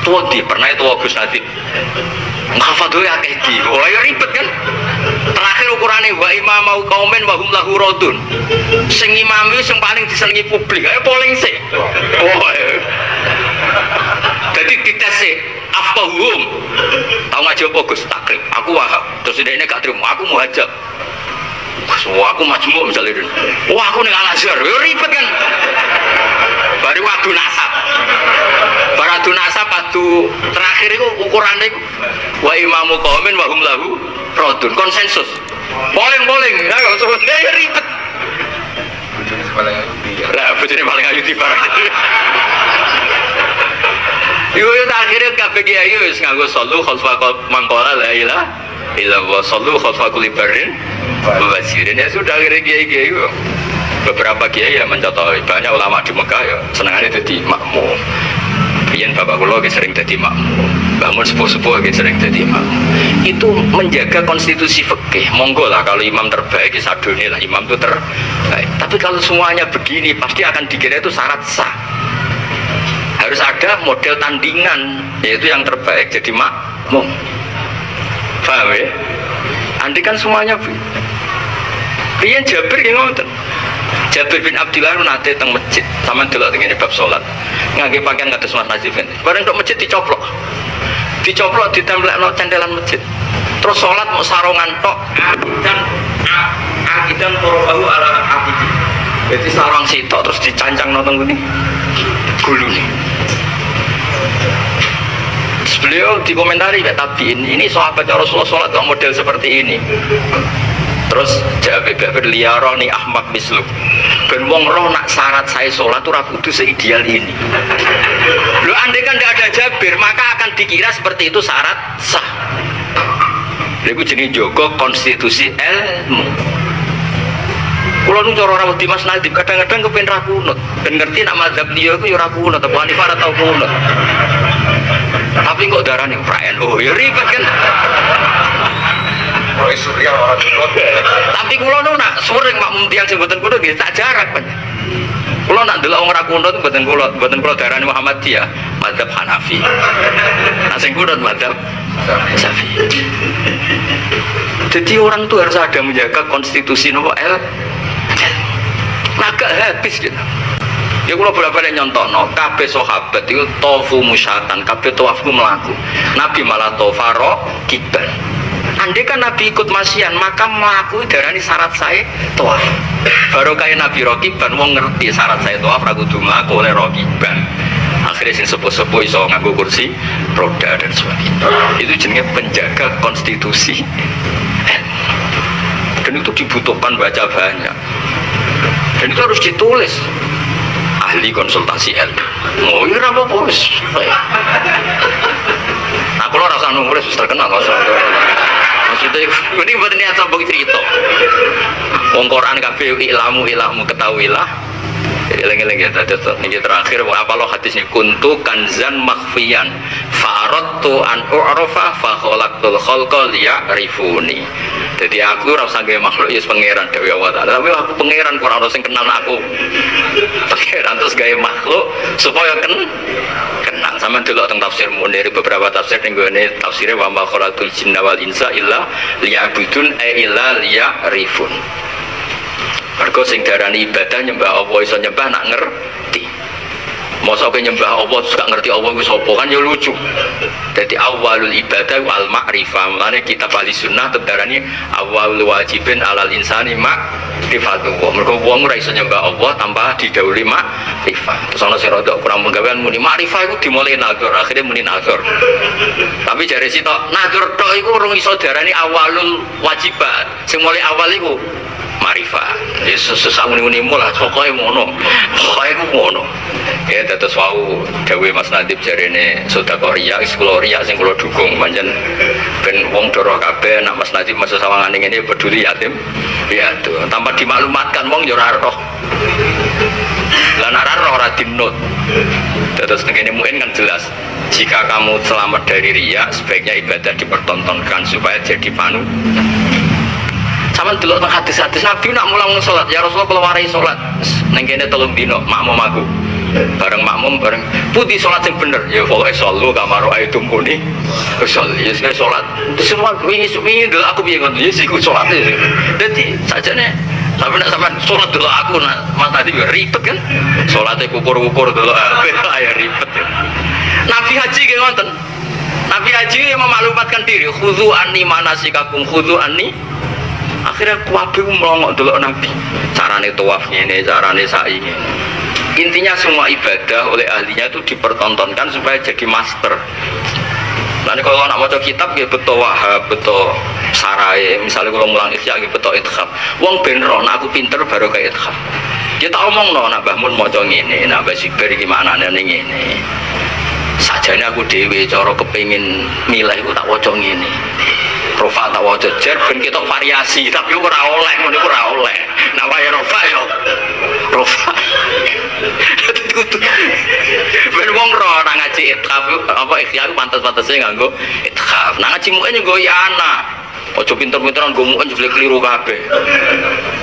tuwa di pernah tuwa Gus Natib. Ngafadhu akeh iki. Oh ya ribet kan. Terakhir ukurane wa imamau qaumin wa hum lahu radun. Sing imami sing paling disenengi publik, ayo polling sik. Oh. Jadi dites sik afqahuhum. Tahu ngaji apa Gus? Takrib. Aku wahab. Terus ini gak terima. Aku muhajab. Wah aku majmuk misalnya itu. Wah aku ning Al-Azhar. Ribet kan. Baru waktu nasab. Baru nasab padu terakhir itu ukurannya itu wa imamu qaumin wa hum lahu radun. Konsensus. Polling. Ya kok sebenarnya ribet. Lah bojone paling ayu di barang. Yo akhirnya kabeh kiai wis nganggo sallu khalfa mangqala la ilaha illallah sallu khalfa kulli barin wazirin ya sudah akhirnya kiai beberapa kiai yang mencontoh banyak ulama di Mekah ya senengane dadi makmum. Biyen bapak kula sering dadi makmum. Bangun sepuh-sepuh sering dadi makmum. Itu menjaga konstitusi fikih. Monggo lah kalau imam terbaik sadone lah imam itu terbaik. Tapi kalau semuanya begini pasti akan dikira itu syarat sah. Harus ada model tandingan yaitu yang terbaik jadi makmum. Paham ya? Andai kan semuanya pian Jabir yang ngoten. Jabir bin Abdullah nate teng masjid sama delok tengene bab salat. Ngangge pakaian kados Mas Nazif. Bareng tok masjid dicoplok. Dicoplok ditemplekno cendelan masjid. Terus salat mau sarongan tok akidan torobahu ala akidi. Jadi sarung sitok terus dicancang nonton gini gulu nih. Beliau dikomentari Pak Tabiin, ini sahabatnya Rasulullah sholat kok model seperti ini. Terus jawab berliaroni ahmak misluk. Ben wong roh nak syarat saya sholat tuh rakudu seideal ini. Lu andai kan tidak ada Jabir maka akan dikira seperti itu syarat sah. Lalu jenis jogo konstitusi ilmu. Kalau nu cara rawuh di Mas Nadib kadang-kadang kepen ra kunut. Ben ngerti nak mazhab liya iku ya ora kunut, Abu Hanifah atau kunut. Tapi kok darane pra NU ya ribet kan. Roy Surya Tapi kula nu nak sering makmum tiyang sing mboten kuno nggih tak jarak kan. Kula nak ndelok wong ra kuno mboten kula darani Muhammadiyah, mazhab Hanafi. Nah sing kuno mazhab Syafi'i. Jadi orang tuh harus ada menjaga konstitusi nopo agak habis gitu. Ya kalau bolak-balik nyontono, kabeh sahabat itu tofu musyatan, kabeh tawafku melaku. Nabi malah tofaro kiban. Andai kan Nabi ikut masian, maka melaku darani syarat saya tawaf. Baru kayak Nabi rokiban, wong ngerti syarat saya tawaf, ragu tuh melaku oleh rokiban. Akhirnya sing sepuh-sepuh iso nganggo kursi roda dan sebagainya. Itu jenenge penjaga konstitusi. Dan itu dibutuhkan baca banyak. Dan itu harus ditulis. Ahli konsultasi ilmu. Oh iya apa bos? Aku lo rasa nulis terkenal maksudnya ini buat niat sombong cerita. Wong Quran kabeh ilmu ketahuilah. Eleng-eleng ya tadi ini terakhir apa lo hadisnya kuntu kanzan makhfiyan fa'aradtu an u'rafa fa khalaqtul khalqa liya'rifuni. Jadi aku ora usah gawe makhluk ya pangeran dewe Allah Taala. Tapi aku pangeran ora ono sing kenal aku. Pangeran terus gawe makhluk supaya kenal. Sama delok teng tafsir Munir beberapa tafsir ning gone tafsire wa ma khalaqul jinna wal insa illa liya'budun ay illa liya'rifun. Mergo sing darani ibadah nyembah Allah iso nyembah nak ngerti. Mosok nyembah Allah terus gak ngerti Allah ku sapa kan ya lucu. Jadi awalul ibadah wal ma'rifah. Mulane kitab ahli sunnah tedarani awalul wajibin alal insani ma'rifatullah. Mergo wong ora iso nyembah Allah tanpa didhawuhi ma'rifah. Terus ana sing rada kurang penggawean muni ma'rifah iku dimulai nazar, akhirnya muni nazar. Tapi jare sitok nazar tok iku urung iso darani awalul wajibat. Sing mulai awal iku ma'rifah. Yesus sesangune-unimu lah pokoke ngono. Pokoke ngono. Ya dados wau dawuh Mas Nadib jarene sedekah riya riya sing kula dukung pancen ben wong doro kabeh nek Mas Nadib masa sawangane ngene peduli yatim piatu tanpa dimaklumatkan wong ya ora roh. Lan ora dinut. Dados ngene mungkin kan jelas jika kamu selamat dari riya sebaiknya ibadah dipertontonkan supaya jadi panu. Sama delok nang hadis-hadis Nabi nak mulang salat ya Rasulullah kula warai salat ning kene 3 dina makmum aku bareng makmum bareng putih salat sing bener ya pokoke sallu kamaro aitum muni salli ya salat semua wingi delok aku piye ngono ya iku salat dadi sajane tapi nak sampean salat delok aku nak Mas tadi ribet kan salate kukur-kukur delok ya ribet Nabi haji ge ngoten Nabi haji memaklumatkan diri khudhu anni manasikakum khudhu anni akhirnya kuwabe melongok delok Nabi carane tawaf ngene carane sa'i ngene intinya semua ibadah oleh ahlinya itu dipertontonkan supaya jadi master. Nanti kalau nak maca kitab ya betul wahab betul sarai misalnya kalau mulang isya ya betul idkham wong ben ro aku pinter baru kayak idkham ya tak omong no nak Mbah Mun maca ngene nak Mbah Siber iki maknane ngene sajane aku dhewe cara kepengin milih iku tak waca ngene Rofa tak waca jer ben ketok variasi tapi ora oleh ngono iku ora oleh. Nek wae Rofa yo Rofa. Ben wong ro ora ngaji ikhaf apa ikhya ku pantes-pantese nganggo ikhaf. Nang ngaji mu'en yo nggo ana. Aja pinter-pinteran nggo mu'en jebule kliru kabeh.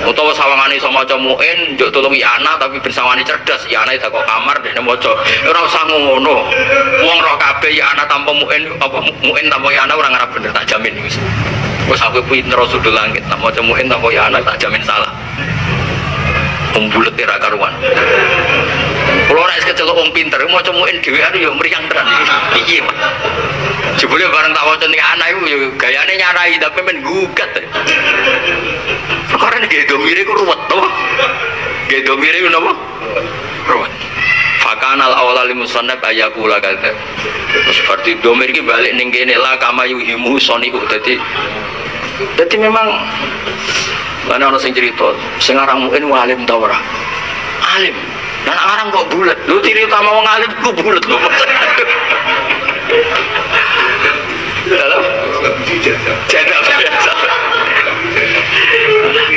Utawa sawangane iso maca mu'en njuk tulung ana tapi ben sawangane cerdas ana tak kok kamar dekne maca. Ora usah ngono. Wong ro kabeh ana tanpa mu'en apa mu'en tanpa ana ora ngarep bener tak jamin wis. Wis aku pinter sudul langit tak maca mu'en tanpa ana tak jamin salah. Umbulet ra karuan. Kalau orang kecelok wong pinter, mau cemuin dhewean yo mriyang tenan iki. Piye, Pak? Jebule bareng tak waca ning anak iku yo gayane nyarai tapi men gugat. Perkara nek domire ku ruwet to. Ge domire ku napa? Ruwet. Fakanal awla lil musannaf ayaqula kata. Seperti domir iki balik ning kene la kamayu himu soniku dadi memang ana sing cerita sing aran mungkin alim ta ora? Alim. Nah orang kok bulat, lu ciri utama wong alim ku bulat kok. Dalam jadah biasa.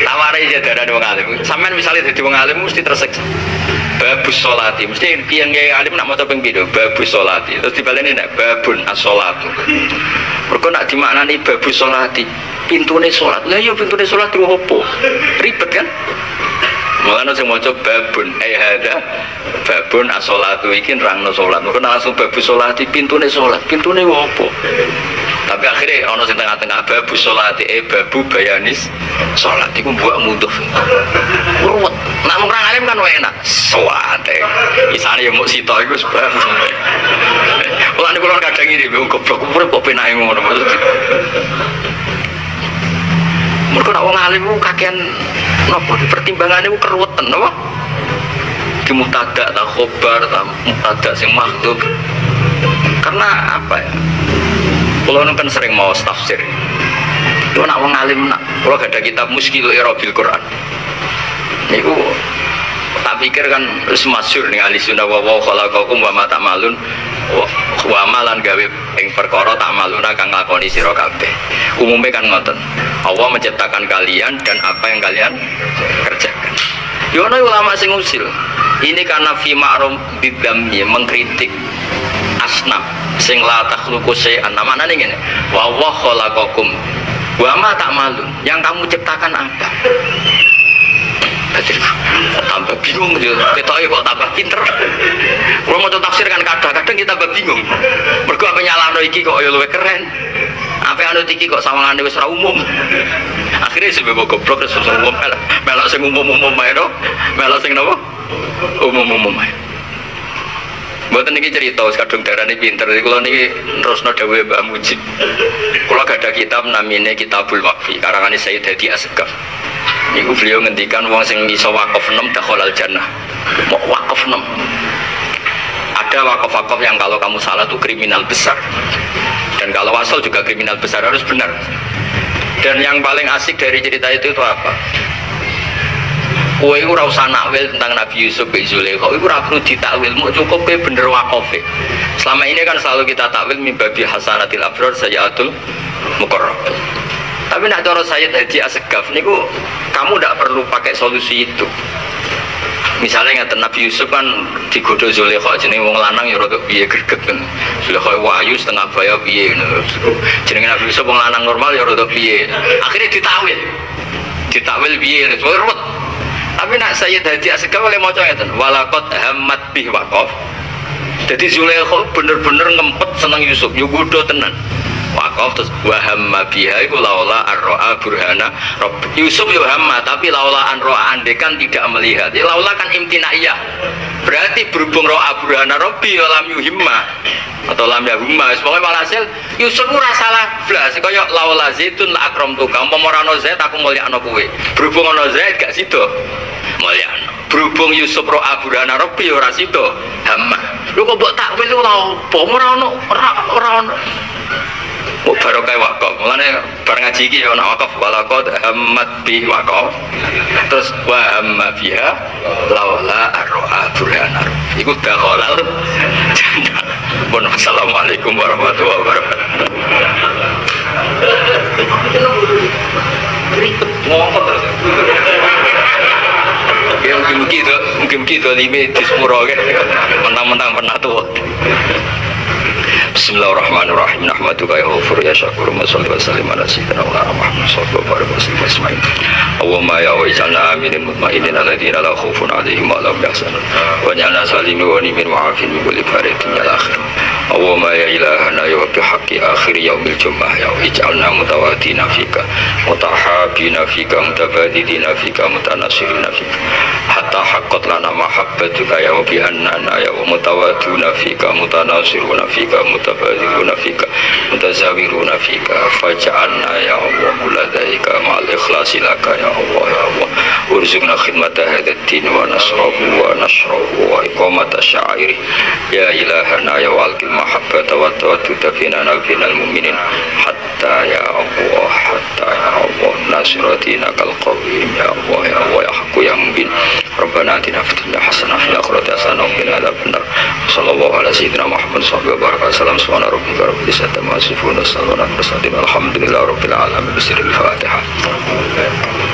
Tawarai jadah wong alim. Sampeyan misalnya dadi wong alim mesti tersiksa. Babus sholati, mesti yang alim nak maca ping pindho, babus sholati. Terus dibaleni nek babun as-sholatu. Mergo nak dimaknani babus sholati, pintune salat. Lah ya pintune salat ku opo? Ribet kan? Mulane sing maca babun hada babun as-sholatu iki nerangno salat. Mengko langsung babu salat di pintune salat. Pintune opo? Tapi akhirnya ana sing tengah-tengah babu salat babu bayanis salat iku mbok mudhof. Ruwet. Nek wong alim kan enak. Sawate. Isane yo muk sita iku sebab. Mulane kula kadang iki wong goblok kok penake ngono maksud. Mergo nek wong alim ku kakean napa pertimbangane ku keruwetan napa? Ki mubtada ta khobar ta mubtada sing mahdhuf. Karena apa ya? Kalau kan sering mau tafsir. Itu nak wong alim nak. Kalau gak ada kitab Muskilul I'rabil Quran. Niku tak pikir kan wis masyhur ning ahli sunnah wa khalaqakum wa ma ta'malun wa amalan gawe ing perkara ta'maluna kang nglakoni sira kabeh. Umume kan ngoten. Allah menciptakan kalian dan apa yang kalian kerjakan. Yo ana ulama sing usil. Ini karena fi ma'rum bidammi mengkritik asnaf sing la takhluqu syai'an. Namanya ngene. Wa khalaqakum wa ma ta'malun. Yang kamu ciptakan apa? Jadi tambah bingung gitu. Kita kok tambah pinter. Kalau mau tafsir kan kadang-kadang kita tambah bingung. Mergo apa nyalano iki kok ya luwih keren. Apa anu iki kok sawangane wis ora umum. Akhirnya sebab goblok terus umum melok sing umum-umum ae to. Melok sing napa? Umum-umum ae. Mboten niki cerita kadung darane pinter. Kula niki terusno dawuhe Mbah Mujib. Kula gak ada kitab namine Kitabul Waqfi karangane Sayyid Hadi Asgaf. Niku beliau ngendikan wong sing iso wakaf 6 dakhalal jannah. Mau wakaf 6. Ada wakaf-wakaf yang kalau kamu salah itu kriminal besar. Dan kalau wasal juga kriminal besar, harus benar. Dan yang paling asik dari cerita itu apa? Kowe ora usah nakwil tentang Nabi Yusuf bin Zulaikha. Iku ora perlu ditakwil, mau cukup kowe bener wakofe. Selama ini kan selalu kita takwil min babi hasanatil abrar sayyatul muqarrabin. Tapi nak cara Sayyid Hadi Asgaf niku kamu tidak perlu pakai solusi itu. Misalnya ngeten Nabi Yusuf kan digodho Zulaikha jenenge wong lanang ya rada piye greget kan. Zulaikha wayu setengah baya piye ngono. Jenenge Nabi Yusuf wong lanang normal ya rada piye. Akhirnya ditakwil. Ditakwil piye ruwet. Tapi nak Sayyid Hadi Asgaf oleh maca ngeten walaqad hammat bih waqaf. Jadi Zulaikha bener-bener ngempet seneng Yusuf, yo godho tenan. Wakaf terus wahamma biha iku laula arro'a burhana Rabb. Yusuf yo hamma tapi laula an ro'a andekan tidak melihat. Ya laula kan imtinaiyah. Berarti berhubung ro'a burhana Rabbi ya lam yuhimma atau lam yahumma. Pokoke walhasil Yusuf ora salah blas kaya laula zaitun la akramtu ka. Umpama ora ana zait aku mulyakno kowe. Berhubung ana zait gak sida mulyakno. Berhubung Yusuf ro'a burhana Rabbi ya ora sida hamma. Lho kok mbok takwil lho apa ora ono mau barokah wakaf, mulanya bareng ngaji ini ya nak wakaf walaqad hammat bi wakaf terus wa hamma biha laula arro'a burhana iku dakhalal jannah. Assalamualaikum warahmatullahi wabarakatuh. Ngomong terus ya mungkin gitu limi di sepuro mentang-mentang pernah tua. Bismillahirrahmanirrahim. Nahmaduka ya ghafur ya syakur wa sholli wa sallim ala sayyidina Muhammad sallallahu alaihi wasallam. Allahumma ya waj'alna aminin mutmainin alladziina la khaufun 'alaihim wa la hum yahzanun waj'alna salimin wa ni'min wa 'afin min kulli fariqin ya akhir. Allahumma ya ilahana ya bihaqqi akhir yaumil jumu'ah ya ij'alna mutawaddina fika mutahabbina fika mutabadilina fika mutanasirina fika hatta haqqat lana mahabbatuka ya bi annana ya mutawadduna fika mutanasiruna fika mutabadiluna fika mutazawiruna fika faj'alna ya Allah kulladaika ma'al ikhlasi laka ya Allah ya Allah urzuqna khidmata hadzal din wa nasrahu wa iqamata syairi ya ilahana ya walqil mahabbata wa tawadduda fina nabiyil mu'minin hatta ya Allah nasiratina kal qawim ya Allah ya Allah ya haqqu ya mubin Rabbana atina fid dunya hasanah wa fil akhirati hasanah wa qina adzabannar. Sallallahu ala sayyidina Muhammad sallallahu alaihi wasallam. Subhana rabbika rabbil izzati amma yasifun wa salamun alal mursalin walhamdulillahi rabbil alamin. Bismillahirrahmanirrahim.